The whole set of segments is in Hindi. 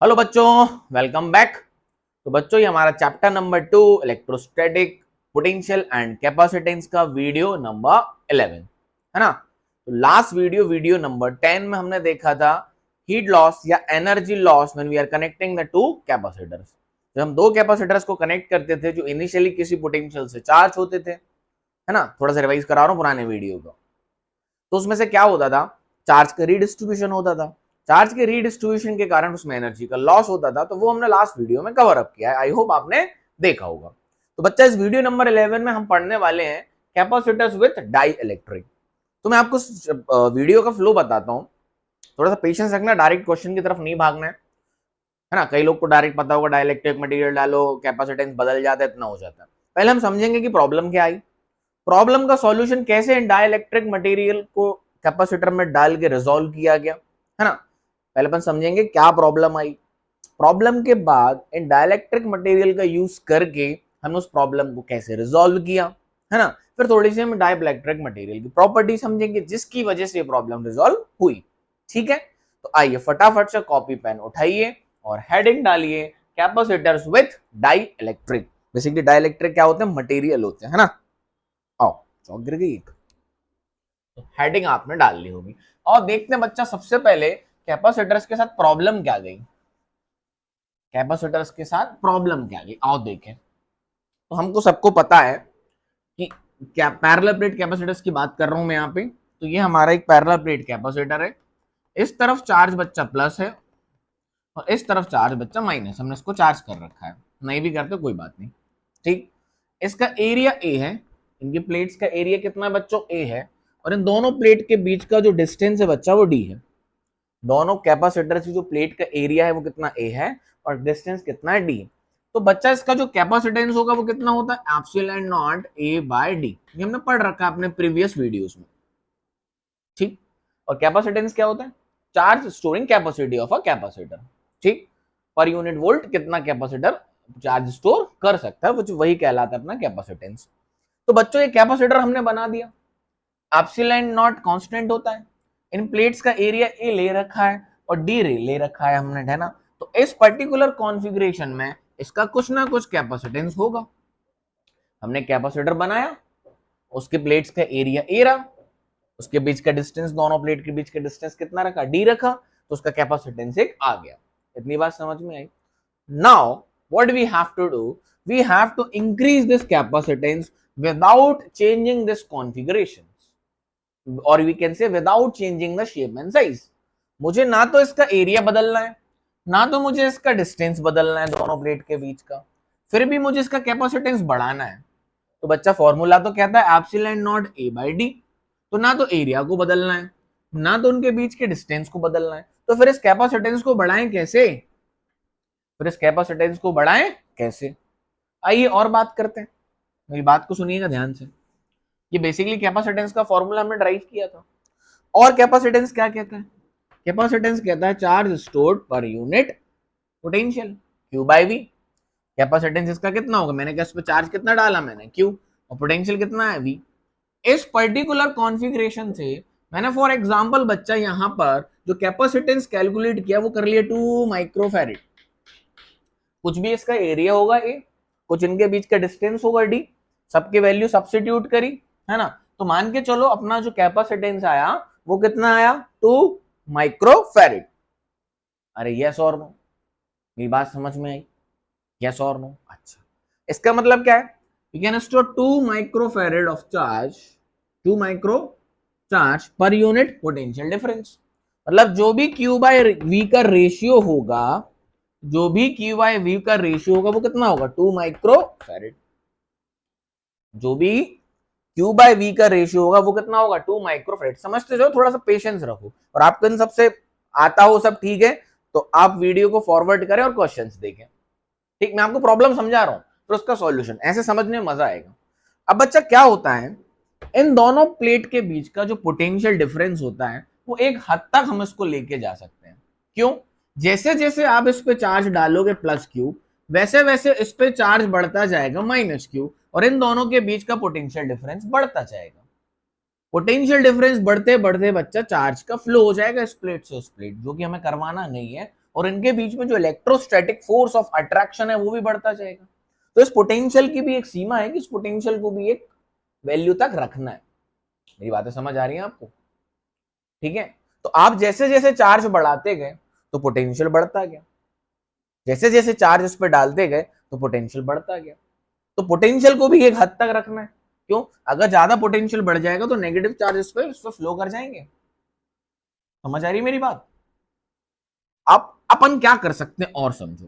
हेलो बच्चों, वेलकम बैक। तो बच्चों, ये हमारा chapter number 2 electrostatic potential and capacitance का वीडियो नंबर 11 है ना। तो लास्ट वीडियो नंबर 10 में हमने देखा था हीट लॉस या energy loss when we are connecting the two capacitors. जब हम दो कैपेसिटर्स को कनेक्ट करते थे जो इनिशियली किसी पोटेंशियल से चार्ज होते थे, है ना। थोड़ा सा रिवाइज करा रहा हूँ पुराने वीडियो को। तो उसमें से क्या होता था, चार्ज का रीडिस्ट्रीब्यूशन होता था। चार्ज के रीडिस्ट्रीब्यूशन के कारण उसमें एनर्जी का लॉस होता था। तो वो हमने लास्ट वीडियो में कवर अप किया है, आई होप आपने देखा होगा। तो बच्चा, इस वीडियो नंबर 11 में हम पढ़ने वाले हैं कैपेसिटर्स विद डाई इलेक्ट्रिक। तो मैं आपको वीडियो का फ्लो बताता हूँ, थोड़ा सा पेशेंस रखना, डायरेक्ट क्वेश्चन की तरफ नहीं भागना है ना। कई लोग को डायरेक्ट पता होगा डाइलेक्ट्रिक मटेरियल डालो कैपेसिटेंस बदल जाता है, इतना हो जाता है। पहले हम समझेंगे कि प्रॉब्लम क्या आई, प्रॉब्लम का सॉल्यूशन कैसे इन डाइलेक्ट्रिक मटेरियल को कैपेसिटर में डाल के रिजॉल्व किया गया, है ना। पहले अपन समझेंगे क्या प्रॉब्लम आई, प्रॉब्लम के बाद इन डाइलेक्ट्रिक मटेरियल का यूज करके हमने उस प्रॉब्लम को कैसे रिजॉल्व किया, है ना। फिर थोड़ी सी हम डाइलेक्ट्रिक मटेरियल की प्रॉपर्टी समझेंगे जिसकी वजह से ये प्रॉब्लम रिजॉल्व हुई। ठीक है, तो आइए फटाफट से कॉपी पेन उठाइए और हेडिंग डालिए capacitors with dielectric. Basically dielectric क्या होते हैं, मटेरियल होते हैं, है ना। आओ, चौक गिर गई। तो हेडिंग आपने डाल ली होगी और देखते हैं बच्चा, सबसे पहले कैपेसिटर्स के साथ प्रॉब्लम क्या गई, कैपेसिटर्स के साथ प्रॉब्लम क्या गई, आओ देखें। तो हमको सबको पता है कि क्या पैरेलल प्लेट कैपेसिटर्स की बात कर रहा हूं मैं यहाँ पे। तो ये हमारा एक पैरेलल प्लेट कैपेसिटर है, इस तरफ चार्ज बच्चा प्लस है और इस तरफ चार्ज बच्चा माइनस। हमने इसको चार्ज कर रखा है, नहीं भी करते कोई बात नहीं। ठीक, इसका एरिया ए है, इनकी प्लेट्स का एरिया कितना है बच्चों, ए है। और इन दोनों प्लेट के बीच का जो डिस्टेंस है बच्चा वो डी है। दोनों कैपेसिटर की जो प्लेट का एरिया है वो कितना ए है और डिस्टेंस कितना है डी। तो बच्चा इसका जो कैपेसिटेंस होगा वो कितना होता है, epsilon naught A by D. ये हमने पढ़ रखा है अपने प्रीवियस वीडियोस में। ठीक, और कैपेसिटेंस क्या होता है, charge storing capacity of a capacitor. ठीक, पर यूनिट वोल्ट कितना कैपेसिटर चार्ज स्टोर कर सकता है, वो वही कहलाता है अपना कैपेसिटेंस। तो बच्चों, ये कैपेसिटर हमने बना दिया, एप्सिलॉन नॉट कांस्टेंट होता है, इन प्लेट्स का एरिया ए ले रखा है और डी ले रखा है हमने, है ना। तो इस पर्टिकुलर कॉन्फ़िगरेशन में इसका कुछ ना कुछ कैपेसिटेंस होगा। हमने कैपेसिटर बनाया, उसके प्लेट्स का एरिया ए रहा, उसके बीच का डिस्टेंस, दोनों प्लेट के बीच का डिस्टेंस कितना रखा, डी रखा, तो उसका कैपेसिटेंस एक आ गया। इतनी बात समझ में आई। Now what we have to do, we have to increase this capacitance without changing this configuration, और we can say without changing the shape and size. मुझे ना तो इसका एरिया बदलना है, ना तो मुझे इसका डिस्टेंस बदलना है दोनों प्लेट के बीच का, फिर भी मुझे इसका कैपेसिटेंस बढ़ाना है। तो बच्चा, फॉर्मूला तो कहता है epsilon naught A by D. तो ना तो एरिया को बदलना है, ना तो उनके बीच के डिस्टेंस को बदलना है, तो फिर इस कैपेसिटेंस को बढ़ाएं कैसे, फिर इस कैपेसिटेंस को बढ़ाएं कैसे। आइए और बात करते हैं, मेरी बात को सुनिएगा ध्यान से। ये बेसिकली कैपेसिटेंस का फॉर्मूला हमने ड्राइव किया था। और कैपेसिटेंस क्या कहता है, कैपेसिटेंस कहता है charge stored per unit potential, Q by V. Capacitance इसका कितना होगा, मैंने कहा इस पे चार्ज कितना डाला मैंने, क्यू, और पोटेंशियल कितना है, वी। इस पर्टिकुलर कॉन्फ़िगरेशन से मैंने फॉर एग्जांपल बच्चा यहां पर जो कैपेसिटेंस कैलकुलेट किया वो कर लिया 2 माइक्रोफैरेड। कुछ भी इसका एरिया होगा ए, कुछ इनके बीच का डिस्टेंस होगा डी, सबके वैल्यू सब्स्टिट्यूट करी, है ना। तो मान के चलो अपना जो कैपेसिटेंस आया वो कितना आया, 2 माइक्रोफैरेड। अरे यस और नो, मेरी बात समझ में आई, यस और नो। अच्छा, इसका मतलब क्या है, we can store 2 microfarad of charge, 2 micro charge per unit potential difference. मतलब जो भी क्यू बाय वी का रेशियो होगा, जो भी क्यू बाय वी का रेशियो होगा वो कितना होगा, 2 माइक्रोफैरेड। जो भी क्यू बाय वी का रेशियो होगा वो कितना होगा, 2 माइक्रोफैरेड। समझते जाओ, थोड़ा सा पेशेंस रखो, और आपको इन सबसे आता हो सब ठीक है तो आप वीडियो को फॉरवर्ड करें और क्वेश्चंस देखें। ठीक, मैं आपको प्रॉब्लम समझा रहा हूं फिर उसका सॉल्यूशन, ऐसे समझने में मजा आएगा। अब बच्चा क्या होता है, इन दोनों प्लेट के बीच का जो पोटेंशियल डिफरेंस होता है वो एक हद तक हम इसको लेके जा सकते हैं। क्यों, जैसे जैसे आप इस पे चार्ज डालोगे प्लस क्यू, वैसे वैसे इस पे चार्ज बढ़ता जाएगा माइनस क्यू, और इन दोनों के बीच का पोटेंशियल डिफरेंस बढ़ता जाएगा। पोटेंशियल डिफरेंस बढ़ते बढ़ते बच्चा चार्ज का फ्लो हो जाएगा इस प्लेट से उस प्लेट, जो कि हमें करवाना नहीं है, और इनके बीच में जो इलेक्ट्रोस्टैटिक फोर्स ऑफ अट्रैक्शन है वो भी बढ़ता जाएगा। तो इस पोटेंशियल की भी एक सीमा है कि इस पोटेंशियल को भी एक वैल्यू तक रखना है। मेरी बातें समझ आ रही हैं आपको? ठीक है, तो आप जैसे जैसे चार्ज बढ़ाते गए तो पोटेंशियल बढ़ता गया, जैसे जैसे चार्ज उस पर डालते गए तो पोटेंशियल बढ़ता गया। तो पोटेंशियल को भी एक हद तक रखना है। क्यों? अगर ज्यादा पोटेंशियल बढ़ जाएगा तो नेगेटिव चार्जेस पे फ्लो कर जाएंगे। समझ आ रही है मेरी बात? आप अपन क्या कर सकते हैं और समझो।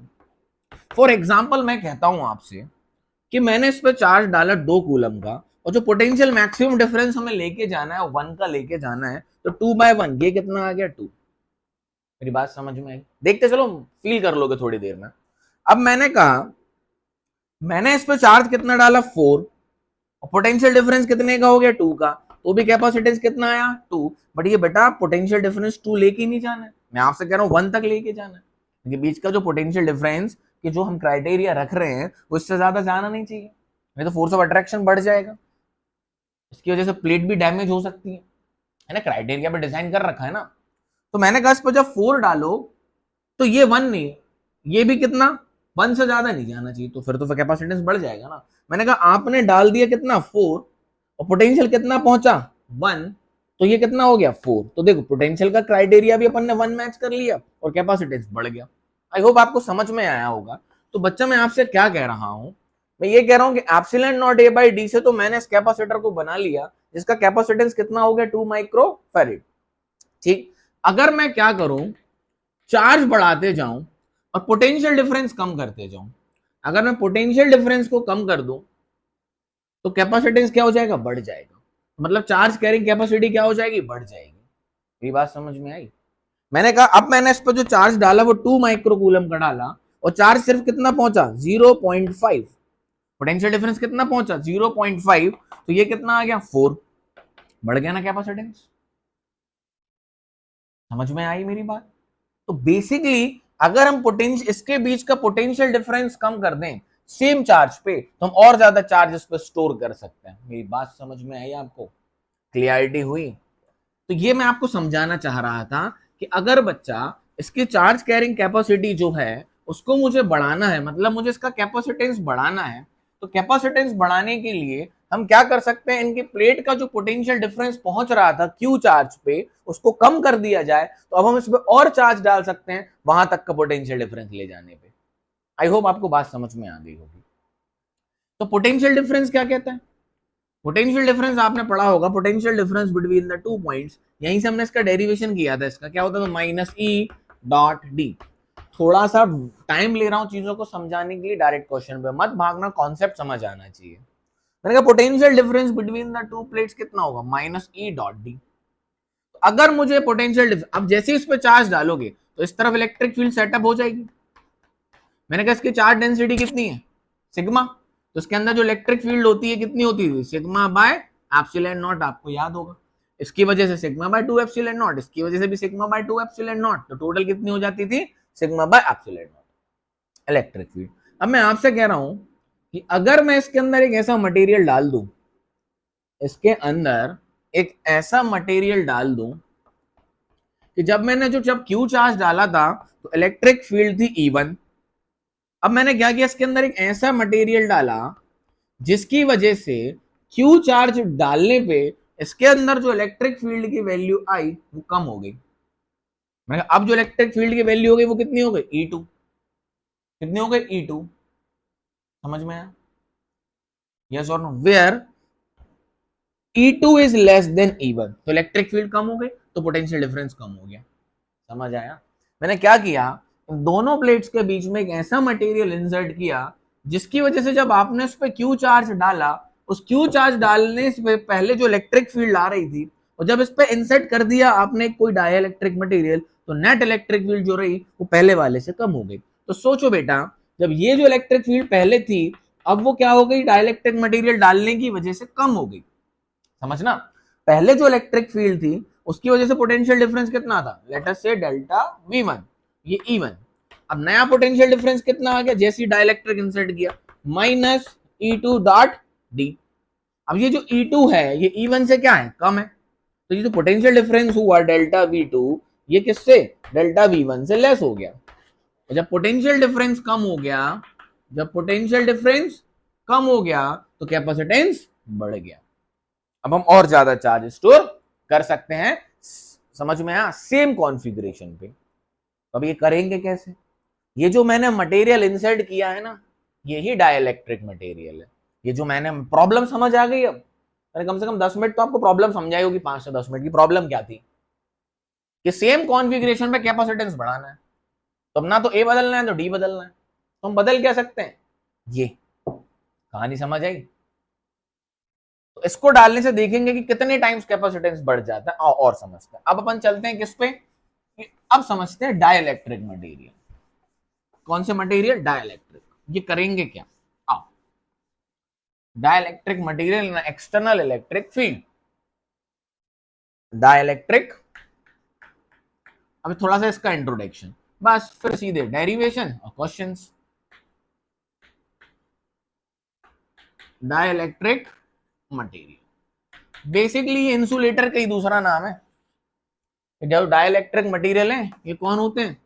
फॉर एग्जाम्पल मैं कहता हूं आपसे कि मैंने इस पर चार्ज डाला 2 कूलम का, और जो पोटेंशियल मैक्सिमम डिफरेंस हमें लेके जाना है 1 का लेके जाना है, तो 2/1 ये कितना आ गया 2। मेरी बात समझ में आई? देखते चलो, फील कर लोगे थोड़ी देर में। अब मैंने कहा मैंने इस पर चार्ज कितना डाला 4, और पोटेंशियल डिफरेंस कितने का हो गया 2 का, तो भी कैपेसिटेंस कितना आया 2। बट ये बेटा पोटेंशियल डिफरेंस 2 लेके नहीं जाना है, मैं आपसे कह रहा हूं 1 तक लेके जाना है। क्योंकि बीच का जो पोटेंशियल डिफरेंस कि जो हम क्राइटेरिया रख रहे हैं वो इससे ज्यादा जाना नहीं चाहिए, नहीं तो फोर्स ऑफ अट्रैक्शन बढ़ जाएगा, इसकी वजह से प्लेट भी डैमेज हो सकती है ना। क्राइटेरिया पे डिजाइन कर रखा है ना। तो मैंने कहा इस पर जब 4 डालो तो ये 1 नहीं, ये भी कितना 1 से ज्यादा नहीं जाना चाहिए, तो फिर तो कैपेसिटेंस बढ़ जाएगा ना। मैंने कहा आपने डाल दिया कितना 4, और पोटेंशियल कितना पहुंचा 1, तो ये कितना हो गया 4। तो देखो पोटेंशियल का क्राइटेरिया भी अपन ने 1 मैच कर लिया और कैपेसिटेंस बढ़ गया। आई होप आपको समझ में आया होगा। तो बच्चा मैं आपसे क्या कह रहा हूं, मैं ये कह रहा हूं कि epsilon naught A by D से तो मैंने इस कैपेसिटर को बना लिया जिसका कैपेसिटेंस कितना हो गया 2 माइक्रो फैरेड। ठीक, अगर मैं क्या करूं, चार्ज बढ़ाते जाऊं और पोटेंशियल डिफरेंस कम करते जाऊं, अगर मैं पोटेंशियल डिफरेंस को कम कर दूं तो कैपेसिटेंस क्या हो जाएगा, बढ़ जाएगा। मतलब चार्ज कैरिंग कैपेसिटी क्या हो जाएगी, बढ़ जाएगी। मेरी बात समझ में आई? मैंने कहा अब मैंने इस पर जो चार्ज डाला वो 2 माइक्रो कूलम का डाला, और चार्ज सिर्फ कितना पहुंचा 0.5, पोटेंशियल डिफरेंस कितना पहुंचा 0.5, तो ये कितना आ गया 4, बढ़ गया ना कैपेसिटेंस। समझ में आई मेरी बात? तो बेसिकली अगर हम पोटेंशियल इसके बीच का पोटेंशियल डिफरेंस कम कर दें सेम चार्ज पे, तो हम और ज्यादा चार्ज इस पे स्टोर कर सकते हैं। मेरी बात समझ में आई आपको? क्लियरिटी हुई? तो ये मैं आपको समझाना चाह रहा था कि अगर बच्चा इसकी चार्ज कैरिंग कैपेसिटी जो है उसको मुझे बढ़ाना है, मतलब मुझे इसका कैपेसिटेंस बढ़ाना है, तो कैपेसिटेंस बढ़ाने के लिए हम क्या कर सकते हैं, इनकी प्लेट का जो पोटेंशियल डिफरेंस पहुंच रहा था क्यू चार्ज पे उसको कम कर दिया जाए, तो अब हम इस पे और चार्ज डाल सकते हैं वहां तक का पोटेंशियल डिफरेंस ले जाने पे। आई होप आपको बात समझ में आ गई होगी। तो पोटेंशियल डिफरेंस क्या कहता है? पोटेंशियल डिफरेंस आपने पढ़ा होगा, potential difference between the 2 points. यहीं से हमने इसका डेरिवेशन किया था, इसका क्या होता था माइनस ई डॉट डी। थोड़ा सा टाइम ले रहा हूं चीजों को समझाने के लिए, डायरेक्ट क्वेश्चन पे मत भागना, कॉन्सेप्ट समझ आना चाहिए। मैंने कहा potential difference between the 2 plates कितना होगा, माइनस ई डॉट डी। अगर मुझे पोटेंशियल अब जैसे इस पे चार्ज डालोगे तो इस तरफ इलेक्ट्रिक फील्ड सेटअप हो जाएगी। मैंने कहा इसकी चार्ज डेंसिटी कितनी है, सिग्मा, तो इसके अंदर जो इलेक्ट्रिक फील्ड होती है कितनी होती है, सिग्मा बाय एप्सिलॉन नॉट, आपको याद होगा। इसकी वजह से सिग्मा बाय 2 एप्सिलॉन नॉट, इसकी वजह से भी सिग्मा बाय 2 एप्सिलॉन नॉट, तो टोटल कितनी हो जाती थी, sigma by epsilon not electric field. अब मैं आपसे कह रहा हूं कि अगर मैं इसके अंदर एक ऐसा मटेरियल डाल दूं, इसके अंदर एक ऐसा मटेरियल डाल दूं कि जब क्यू चार्ज डाला था तो इलेक्ट्रिक फील्ड थी E1। अब मैंने क्या किया, इसके अंदर एक ऐसा मटेरियल डाला जिसकी वजह से क्यू चार्ज डालने पे इसके अंदर जो इलेक्ट्रिक फील्ड की वैल्यू आई वो कम हो गई। मैंने अब जो इलेक्ट्रिक फील्ड की वैल्यू हो गई वो कितनी हो गई, E2। कितनी हो गई, E2। समझ में आया? यस और no? Where E2 is less than E1, तो इलेक्ट्रिक फील्ड कम हो गई, तो पोटेंशियल डिफरेंस कम हो गया। समझ आया? मैंने क्या किया, दोनों प्लेट्स के बीच में एक ऐसा मटेरियल इंसर्ट किया जिसकी वजह से जब आपने उस पर क्यू चार्ज डाला, उस क्यू चार्ज डालने से पहले जो इलेक्ट्रिक फील्ड आ रही थी, और जब इस पे इंसर्ट कर दिया आपने कोई डाइलेक्ट्रिक मटेरियल, तो नेट इलेक्ट्रिक फील्ड जो रही वो पहले वाले से कम हो गई। तो सोचो बेटा, जब ये जो इलेक्ट्रिक फील्ड पहले थी अब वो क्या हो गई, डाइलेक्ट्रिक मटेरियल डालने की वजह से कम हो गई। समझना, पहले जो इलेक्ट्रिक फील्ड थी उसकी वजह से पोटेंशियल डिफरेंस कितना था, लेट अस से डेल्टा V1, ये E1। अब नया पोटेंशियल डिफरेंस कितना आ गया, जैसे डाइलेक्ट्रिक इंसर्ट किया, माइनस E2 डॉट डी। अब ये जो E2 है ये E1 से क्या है, कम है, तो ये जो पोटेंशियल डिफरेंस हुआ डेल्टा V2 ये किससे, डेल्टा V1 से लेस हो गया। जब पोटेंशियल डिफरेंस कम हो गया, जब पोटेंशियल डिफरेंस कम हो गया तो कैपेसिटेंस बढ़ गया। अब हम और ज्यादा चार्ज स्टोर कर सकते हैं। समझ में आया? सेम कॉन्फ़िगरेशन पे। अब ये करेंगे कैसे? ये जो मैंने मटेरियल इंसर्ट किया है ना, यही डाइलेक्ट्रिक मटेरियल है। ये जो मैंने प्रॉब्लम समझ आ गई। अब मैंने कम से कम 10 मिनट तो आपको प्रॉब्लम समझाई होगी। 5 से 10 मिनट की प्रॉब्लम क्या थी कि सेम कॉन्फ़िगरेशन पे कैपेसिटेंस बढ़ाना है। तो अब ना तो ए बदलना है तो डी बदलना है, तो हम बदल क्या सकते हैं? ये कहानी समझ आई? तो इसको डालने से देखेंगे कि कितने टाइम्स कैपेसिटेंस बढ़ जाता है और समझते हैं। अब अपन चलते हैं किस पे? अब समझते हैं डाइलेक्ट्रिक मटेरियल। कौन से मटेरियल? डाइलेक्ट्रिक। ये करेंगे क्या? आओ, dielectric material external electric field. Dielectric, अब थोड़ा सा इसका इंट्रोडक्शन, बस फिर सीधे डेरिवेशन और questions. Dielectric material basically insulator का ही दूसरा नाम है। जो डाइलेक्ट्रिक मटेरियल है ये कौन होते हैं?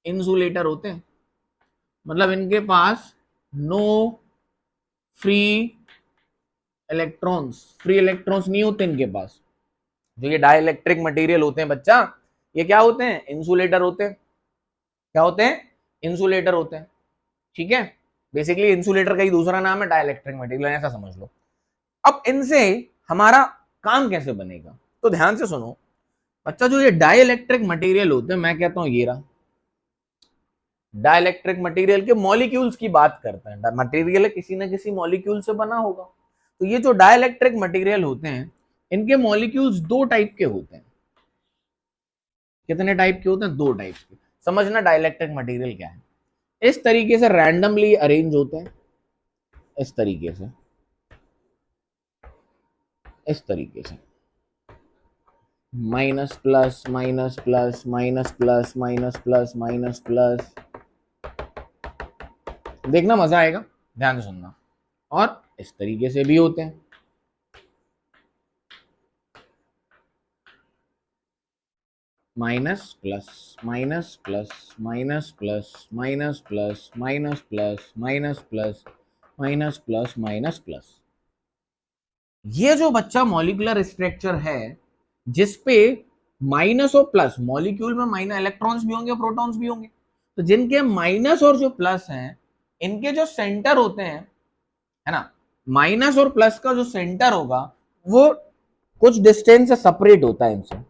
इंसुलेटर होते हैं। मतलब इनके पास no free electrons, free electrons नहीं होते इनके पास। जो ये डाइलेक्ट्रिक मटेरियल होते हैं बच्चा, ये क्या होते हैं? इंसुलेटर होते हैं। क्या होते हैं? इंसुलेटर होते हैं। ठीक है, बेसिकली इंसुलेटर का ही दूसरा नाम है डाइलेक्ट्रिक मटेरियल, ऐसा समझ लो। अब इनसे हमारा काम कैसे बनेगा? तो ध्यान से सुनो बच्चा, जो ये डाइलेक्ट्रिक मटेरियल होते हैं, मैं कहता हूं ये रहा डाइलेक्ट्रिक मटेरियल के मॉलिक्यूल्स की बात करते हैं। मटेरियल किसी ना किसी मॉलिक्यूल से बना होगा। तो ये जो डाइलेक्ट्रिक मटेरियल होते हैं, इनके मॉलिक्यूल्स दो टाइप के होते हैं। कितने टाइप के होते हैं? दो टाइप के। समझना डाइलेक्ट्रिक मटेरियल क्या है। इस तरीके से रैंडमली अरेंज होते हैं, इस तरीके से, इस तरीके से minus plus minus plus minus plus minus plus minus plus. देखना मजा आएगा, ध्यान से सुनना। और इस तरीके से भी होते हैं, minus plus minus plus minus plus minus plus minus plus minus plus minus plus minus plus. ये जो बच्चा मॉलिक्यूलर स्ट्रक्चर है जिसपे माइनस और प्लस, मॉलिक्यूल में माइनस इलेक्ट्रॉन्स भी होंगे, प्रोटॉन्स भी होंगे, तो जिनके माइनस और जो प्लस हैं, इनके जो सेंटर होते हैं, है ना, माइनस और प्लस का जो सेंटर होगा वो कुछ डिस्टेंस से सेपरेट होता है इनसे।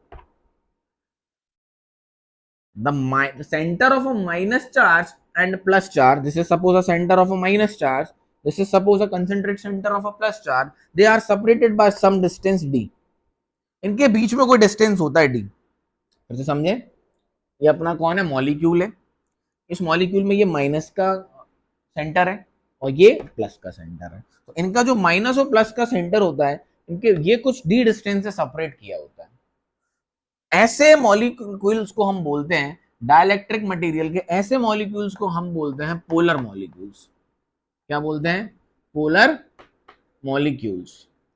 The center of a minus charge and plus charge, this is suppose a center of a minus charge, this is suppose a concentric center of a plus charge, they are separated by some distance d। इनके बीच में कोई डिस्टेंस होता है d। फिर से समझे, ये अपना कौन है? मॉलिक्यूल है। इस मॉलिक्यूल में ये माइनस का सेंटर है और ये प्लस का सेंटर है। तो इनका जो माइनस और प्लस का सेंटर होता है, इनके ये कुछ डी डिस्टेंस से सेपरेट किया होता है। ऐसे मॉलिक्यूल्स को हम बोलते हैं, डाइलेक्ट्रिक मटेरियल के ऐसे मॉलिक्यूल्स को हम बोलते हैं पोलर मॉलिक्यूल्स। क्या बोलते हैं? Polar molecules.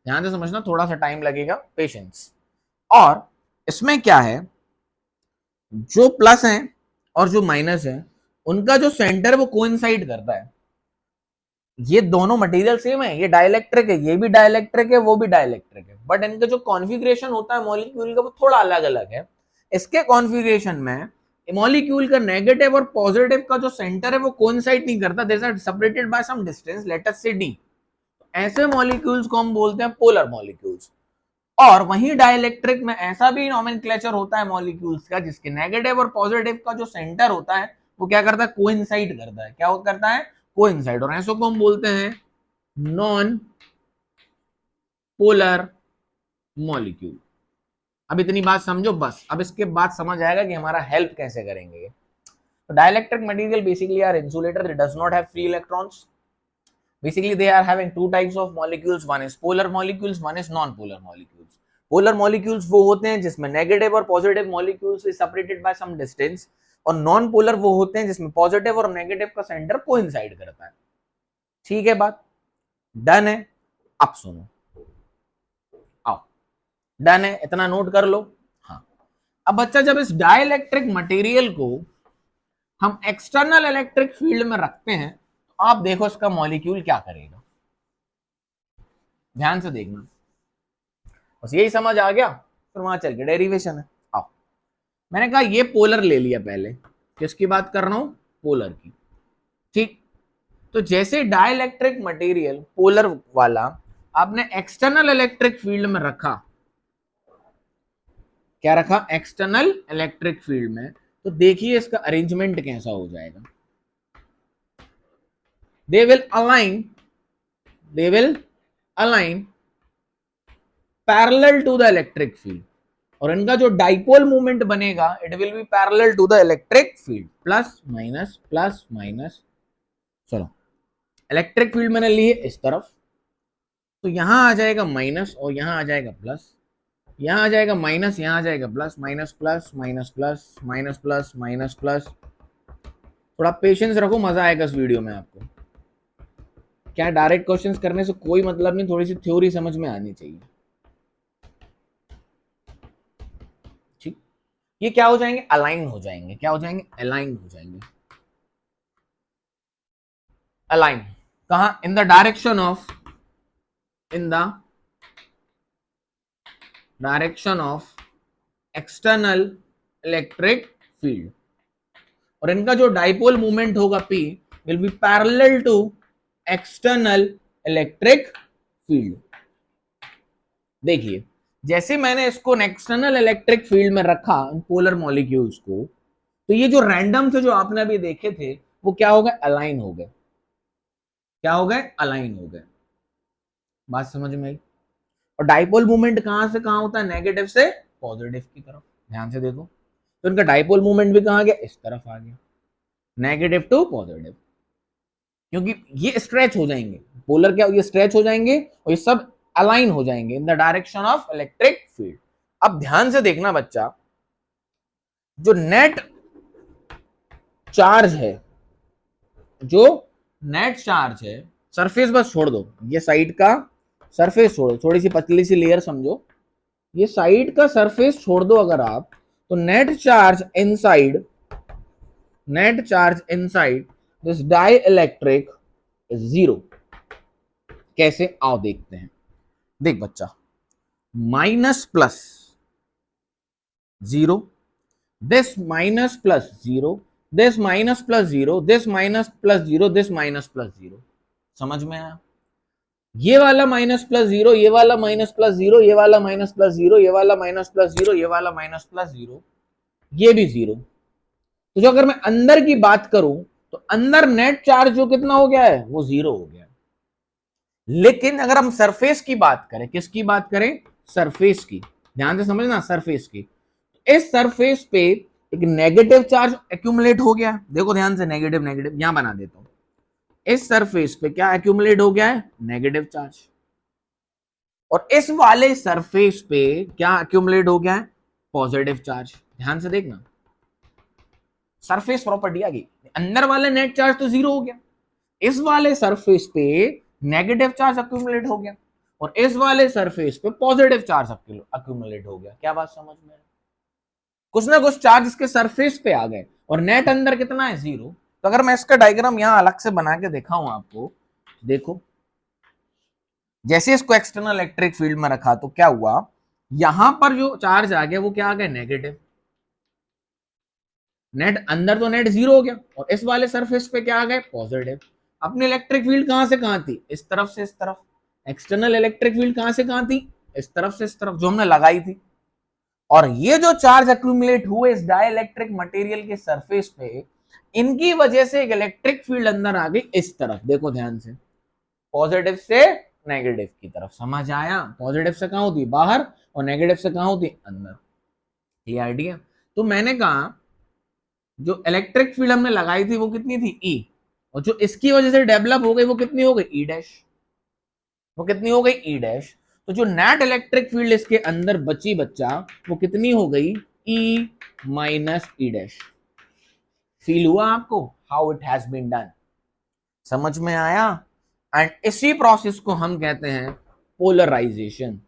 ध्यान से समझना, थोड़ा सा टाइम लगेगा, पेशेंस। और इसमें क्या है, जो प्लस है और जो माइनस है, उनका जो सेंटर है वो कोइंसाइड करता है। ये दोनों मटेरियल सेम है, ये डाइलेक्ट्रिक है, ये भी डाइलेक्ट्रिक है, वो भी डाइलेक्ट्रिक है, बट इनका जो कॉन्फ़िगरेशन होता है मॉलिक्यूल का वो थोड़ा अलग अलग है। इसके कॉन्फ़िगरेशन में मॉलिक्यूल का नेगेटिव और पॉजिटिव का जो सेंटर है वो कोइंसाइड नहीं करता, they are separated by some distance, let us say D. ऐसे मॉलिक्यूल्स को हम बोलते हैं पोलर मॉलिक्यूल्स। और वहीं डाइलेक्ट्रिक में ऐसा भी नोमेनक्लेचर होता है मॉलिक्यूल्स का, जिसके नेगेटिव और पॉजिटिव का जो सेंटर होता है वो क्या करता है? कोइंसाइड करता है। क्या करता है? कोइंसाइड। और ऐसो को हम बोलते हैं नॉन पोलर मॉलिक्यूल। अब इतनी बात समझो बस। अब इसके बाद समझ आएगा कि हमारा हेल्प कैसे करेंगे। तो dielectric material basically are insulator, it does not have free electrons. Basically, they are having two types of molecules. One is polar molecules, one is non-polar molecules. Polar molecules वो होते हैं जिसमें नेगेटिव और पॉजिटिव मॉलिक्यूल्स से सेपरेटेड बाय सम डिस्टेंस, और नॉन पोलर वो होते हैं जिसमें पॉजिटिव और नेगेटिव का सेंटर कोइंसाइड करता है। ठीक है, बात डन है? अब सुनो, आओ, डन है, इतना नोट कर लो। हाँ, अब बच्चा जब इस डाइलेक्ट्रिक मटेरियल को हम एक्सटर्नल इलेक्ट्रिक फील्ड में रखते हैं, तो आप देखो इसका मॉलिक्यूल क्या करेगा, ध्यान से देखना। बस यही समझ आ गया, फिर वहां चल के डेरिवेशन है। आओ, मैंने कहा ये पोलर ले लिया पहले, किसकी बात कर रहा हूं, पोलर की, ठीक। तो जैसे डाइलेक्ट्रिक मटेरियल पोलर वाला आपने एक्सटर्नल इलेक्ट्रिक फील्ड में रखा, क्या रखा, एक्सटर्नल इलेक्ट्रिक फील्ड में, तो देखिए इसका अरेंजमेंट कैसा हो जाएगा। They will align, they will align parallel to the electric field, और इनका जो डाइपोल मूवमेंट बनेगा it will be parallel to the electric field, plus minus. चलो, इलेक्ट्रिक फील्ड मैंने ली है इस तरफ, तो यहां आ जाएगा माइनस और यहां आ जाएगा प्लस, यहां आ जाएगा माइनस, यहां आ जाएगा plus, minus plus minus plus minus plus minus plus. थोड़ा पेशेंस रखो, मजा आएगा इस वीडियो में आपको। क्या डायरेक्ट क्वेश्चंस करने से कोई मतलब नहीं, थोड़ी सी थ्योरी समझ में आनी चाहिए, ठीक। ये क्या हो जाएंगे, अलाइन हो जाएंगे, क्या हो जाएंगे, अलाइन हो जाएंगे। अलाइन कहां, in the direction of, in the direction of external electric field, और इनका जो डाइपोल मूवमेंट होगा P will be parallel to external electric field. देखिए, जैसे मैंने इसको एक्सटर्नल इलेक्ट्रिक फील्ड में रखा पोलर मॉलिक्यूल्स को, तो ये जो रैंडम थे जो आपने अभी देखे थे वो क्या हो गए, अलाइन हो गए, क्या हो गए, अलाइन हो गए। बात समझ में आई। और डाइपोल मूवमेंट कहां से कहां होता है, नेगेटिव से पॉजिटिव की तरफ, ध्यान से देखो। तो इनका डाइपोल मूवमेंट भी कहां गया, इस तरफ आ गया, नेगेटिव टू पॉजिटिव, क्योंकि ये स्ट्रेच हो जाएंगे, पोलर क्या, ये स्ट्रेच हो जाएंगे और ये सब अलाइन हो जाएंगे इन the direction of electric field. अब ध्यान से देखना बच्चा, जो नेट चार्ज है, जो नेट चार्ज है, सरफेस बस छोड़ दो, ये साइड का सरफेस छोड़ो, थोड़ी सी पतली सी लेयर समझो, ये साइड का सरफेस छोड़ दो अगर आप, तो net charge inside, net charge inside this dielectric is zero. कैसे, आओ देखते हैं। देख बच्चा, minus plus zero, this minus plus zero, this minus plus zero, this minus plus zero, this minus plus zero. समझ में आया, ये वाला माइनस प्लस जीरो, ये वाला माइनस प्लस जीरो, ये वाला माइनस प्लस जीरो, ये वाला माइनस प्लस जीरो, ये वाला माइनस प्लस जीरो, ये भी जीरो। तो जो अगर मैं अंदर की बात करूं, तो अंदर नेट चार्ज जो कितना हो गया है, वो जीरो हो गया। लेकिन अगर हम सरफेस की बात करें, किसकी बात करें, सरफेस की, ध्यान से समझना, सरफेस की, इस सरफेस पे एक नेगेटिव चार्ज एक्यूमुलेट हो गया। देखो ध्यान से, नेगेटिव नेगेटिव यहां बना देता हूं, इस सरफेस पे क्या एक्यूमुलेट हो गया है, नेगेटिव चार्ज, और इस वाले सरफेस पे क्या एक्यूमुलेट हो गया है, पॉजिटिव चार्ज। ध्यान से देखना, सरफेस प्रॉपर्टी आ गई, अंदर वाले नेट चार्ज तो जीरो हो गया, इस वाले सरफेस पे नेगेटिव चार्ज अक्यूमुलेट हो गया, और इस वाले सरफेस पे पॉजिटिव चार्ज अक्यूमुलेट हो गया। क्या बात समझ में, कुछ ना कुछ चार्ज इसके सरफेस पे आ गए, और नेट अंदर कितना है, जीरो। तो अगर मैं इसका डायग्राम यहां अलग से बना के दिखाऊं आपको, देखो, जैसे इसको एक्सटर्नल इलेक्ट्रिक फील्ड में रखा तो क्या हुआ, यहां पर जो चार्ज आ गया वो क्या आ गया, नेगेटिव। नेट अंदर तो नेट जीरो हो गया, और इस वाले सरफेस पे क्या आ गए, पॉजिटिव। अपनी इलेक्ट्रिक फील्ड कहां से कहां थी, इस तरफ से इस तरफ। एक्सटर्नल इलेक्ट्रिक फील्ड कहां से कहां थी, इस तरफ से इस तरफ, जो हमने लगाई थी। और ये जो चार्ज एक्यूमुलेट हुए इस डाइलेक्ट्रिक मटेरियल के सरफेस पे, इनकी वजह से एक इलेक्ट्रिक फील्ड अंदर आ गई इस तरफ। देखो ध्यान से, पॉजिटिव से नेगेटिव की तरफ। समझ आया, पॉजिटिव से कहां होती, बाहर, और नेगेटिव से कहां होती, अंदर। ये आइडिया। तो मैंने कहा जो इलेक्ट्रिक फील्ड हमने लगाई थी वो कितनी थी, ई, और जो इसकी वजह से डेवलप हो गई वो कितनी हो गई, ई डैश। वो कितनी हो गई, ई डैश। तो जो नेट इलेक्ट्रिक फील्ड इसके अंदर बची बच्चा, वो कितनी हो गई, E minus E dash. Feel हुआ आपको, how it has been done, समझ में आया। एंड इसी प्रोसेस को हम कहते हैं पोलराइजेशन।